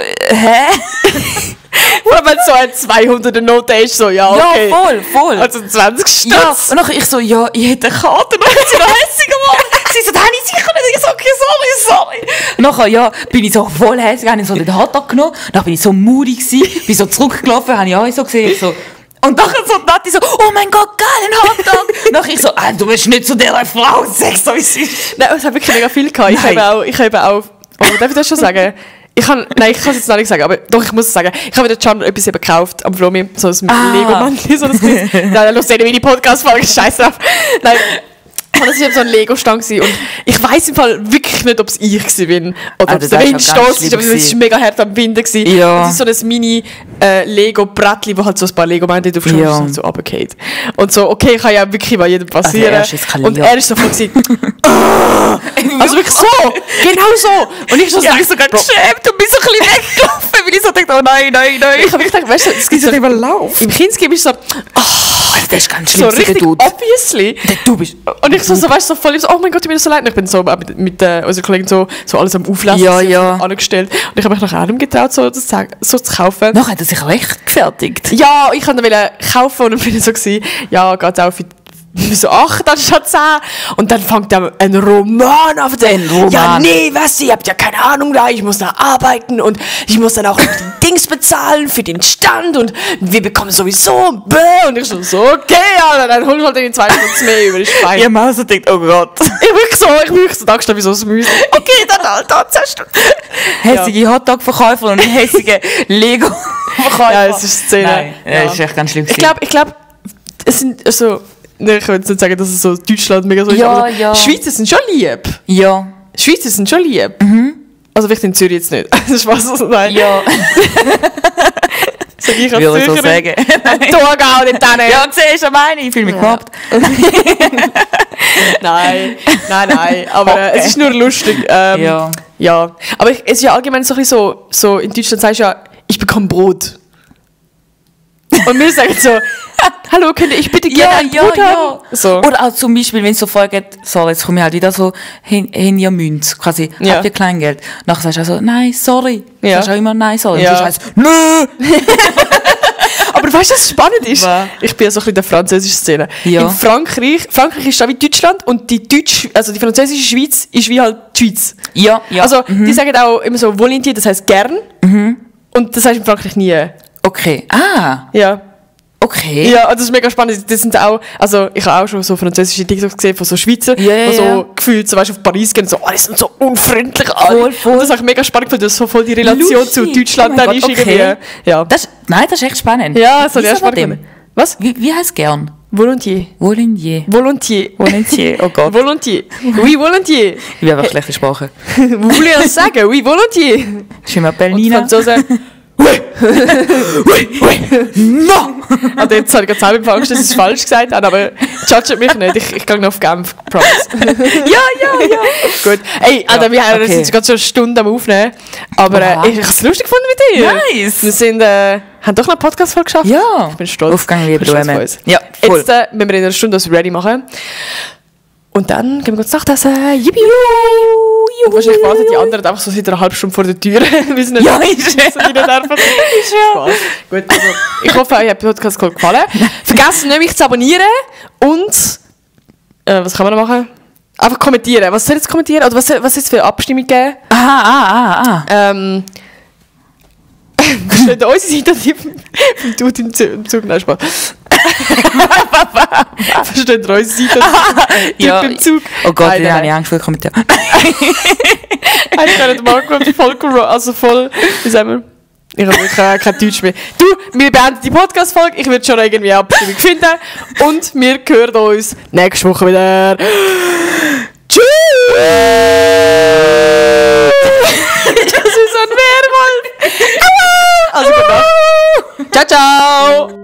Oder wenn so ein 200er-Note ist, so, ja, okay. Ja, voll. Also 20 Stutz. Ja, und dann ich so, ja, ich hätte eine Karte. Und dann hat sie noch hässlich geworden. Sie so, das habe ich sicher nicht. Ich so, okay, sorry. Und dann, ja, bin ich so voll hässlich, habe ich so den Hotdog genommen. Dann bin ich so mutig gewesen, bin so zurückgelaufen, habe ich auch so gesehen, so. Und dann so Nati so, oh mein Gott, geil, ein Hotdog. Und dann ich so, du bist nicht zu dieser Frau, sag so, wie es ist. Nein, es hat wirklich mega viel gehabt. Ich habe auch, darf ich das schon sagen? Ich kann es jetzt noch nicht sagen, aber doch, ich muss es sagen. Ich habe wieder Chandler etwas eben gekauft am Flomi, so ein Lego-Mann, so ein Nein, los, sehen wir die Podcast-Folge, scheiß drauf. Nein, das war so ein Lego-Stand und ich weiss im Fall wirklich nicht, ob es ich bin oder ob es der Windstoß ist, aber es war mega hart am Winden. Ja. Es ist so ein Mini-Lego-Brettli, wo halt so ein paar Lego-Männer drauf stehen und so runterfällt. Und so, okay, kann ja wirklich bei jedem passieren. Also und er ist so voll gewesen, also wirklich so, genau so. Und ich so, ja, ich sogar geschämt und bin so ein bisschen weggelaufen, weil ich so dachte, oh nein. Ich habe gedacht, weißt du, es gibt so nicht mehr Lauf. Im Kindsgame ist so, das ist ganz schlimm, so richtig obviously. Du bist... Und ich so weißt du, so voll so, oh mein Gott, ich bin so leid. Und ich bin so mit unseren Kollegen so alles am Auflassen angestellt. Und ich habe mich nach einem getraut, so zu kaufen. Noch hat er sich recht gefertigt. Ja, ich wollte kaufen und dann bin ich so gewesen, ja, geht auch für so 8 anstatt 10. Und dann fängt er ein Roman an. Ja, nee, weißt du, ihr habt ja keine Ahnung da, ich muss da arbeiten und ich muss dann auch noch die Dings bezahlen für den Stand und wir bekommen sowieso und ich so, okay, ja, dann hol ich halt den 2 Stunden mehr über, ist fein. Ihr Maus denkt, oh Gott. Ich wirklich so, da wie so ein Müsli. Okay, dann Alter, 10 Stunden. Hässige Hotdog-Verkäufer und hässige Lego-Verkäufer. Ja, es ist Szene. Nein, das ist echt ganz schlimm. Ich glaube, es sind, also, ne, ich will jetzt nicht sagen, dass es so Deutschland mega so ist, aber Schweizer sind schon lieb. Ja. Schweizer sind schon lieb. Also vielleicht in Zürich jetzt nicht. Das ist was, nein. Ja. Sag ich als Würde so Zürcherin. sagen. Thurgau, nicht dann. Ja, siehst du meine? Ich fühle mich gemobbt. Nein. Aber Okay. es ist nur lustig. Ja. Ja. Aber es ist ja allgemein so ein bisschen so in Deutschland sagst du ja, ich bekomme Brot. Und wir sagen so, hallo, könnte ich bitte gerne ein Brot haben? So. Oder auch zum Beispiel, wenn es so Folge so, jetzt komme ich halt wieder so hin ihr Münz, quasi, habt ihr Kleingeld? Nachher sagst du also, nein, sorry. Ja. Sagst du auch immer, nein, sorry. Ja. Und du heißt, nö! Aber weißt du, was spannend ist? Was? Ich bin ja so ein bisschen in der französischen Szene. Ja. In Frankreich ist da wie Deutschland und die französische Schweiz ist wie halt die Schweiz. Ja. Also, die sagen auch immer so volontiers, das heisst gern. Und das heißt in Frankreich nie. Okay. Ah, Ja. okay. Ja, das ist mega spannend. Das sind auch, also ich habe auch schon so französische TikToks gesehen von so Schweizer, die so gefühlt, so weißt, auf Paris gehen, so, die sind so unfreundlich alle. Voll. Und das ist auch mega spannend, weil das so voll die Relation Lustig. zu Deutschland Oh mein dann Gott, ist okay. irgendwie. Ja, Nein, das ist echt spannend. ja das habe ich Wie auch spannend dem? gefunden. Was? Wie heißt gern? Volontiers. Volontiers. Volontiers. Volontiers, oh Gott. Volontiers. Oui, volontiers. Ich bin einfach schlechte Sprache. Vous voulez das sagen? Oui, volontiers. Je m'appelle Und die Nina. Franzosen, No! also jetzt habe ich gerade selber Angst, dass ich es falsch gesagt habe, aber judget mich nicht. Ich gehe noch auf Genf. Promise. Ja. Gut. Ey, Alter, wir haben okay. jetzt gerade schon eine Stunde am Aufnehmen. Aber Oha. ich habe es lustig gefunden mit dir. Nice. Wir sind, haben doch noch eine Podcast-Folge geschafft. Ja. Ich bin stolz. Aufgang, liebe Ich bin stolz Duemme. auf uns. Ja, voll. Jetzt müssen wir in einer Stunde das ready machen. Und dann gehen wir kurz Nachtessen. Yippie! Und wahrscheinlich warten die anderen einfach so seit einer halben Stunde vor der Tür. Wir sind nicht Ja, ist so die nicht einfach. Spaß. Gut, also, ich hoffe, euch hat die Podcast gefallen. Vergessen nicht, mich zu abonnieren. Und, was kann man noch machen? Einfach kommentieren. Was soll jetzt kommentieren? Oder was soll es für eine Abstimmung geben? Versteht ihr unsere Seite vom Dude im Zug? Nein, Spaß. Versteht ihr unsere Seite Ja. im Zug? Oh Gott, Nein, ich habe nein. Angst vor den Kommentaren. Ich kann nicht Marco voll, wie sagen wir? Ich habe wirklich kein Deutsch mehr. Du, wir beenden die Podcast-Folge. Ich würde schon irgendwie eine Abstimmung finden. Und wir hören uns nächste Woche wieder. Tschüss! Das ist so ein Werwolf. Also gut. Ciao, ciao!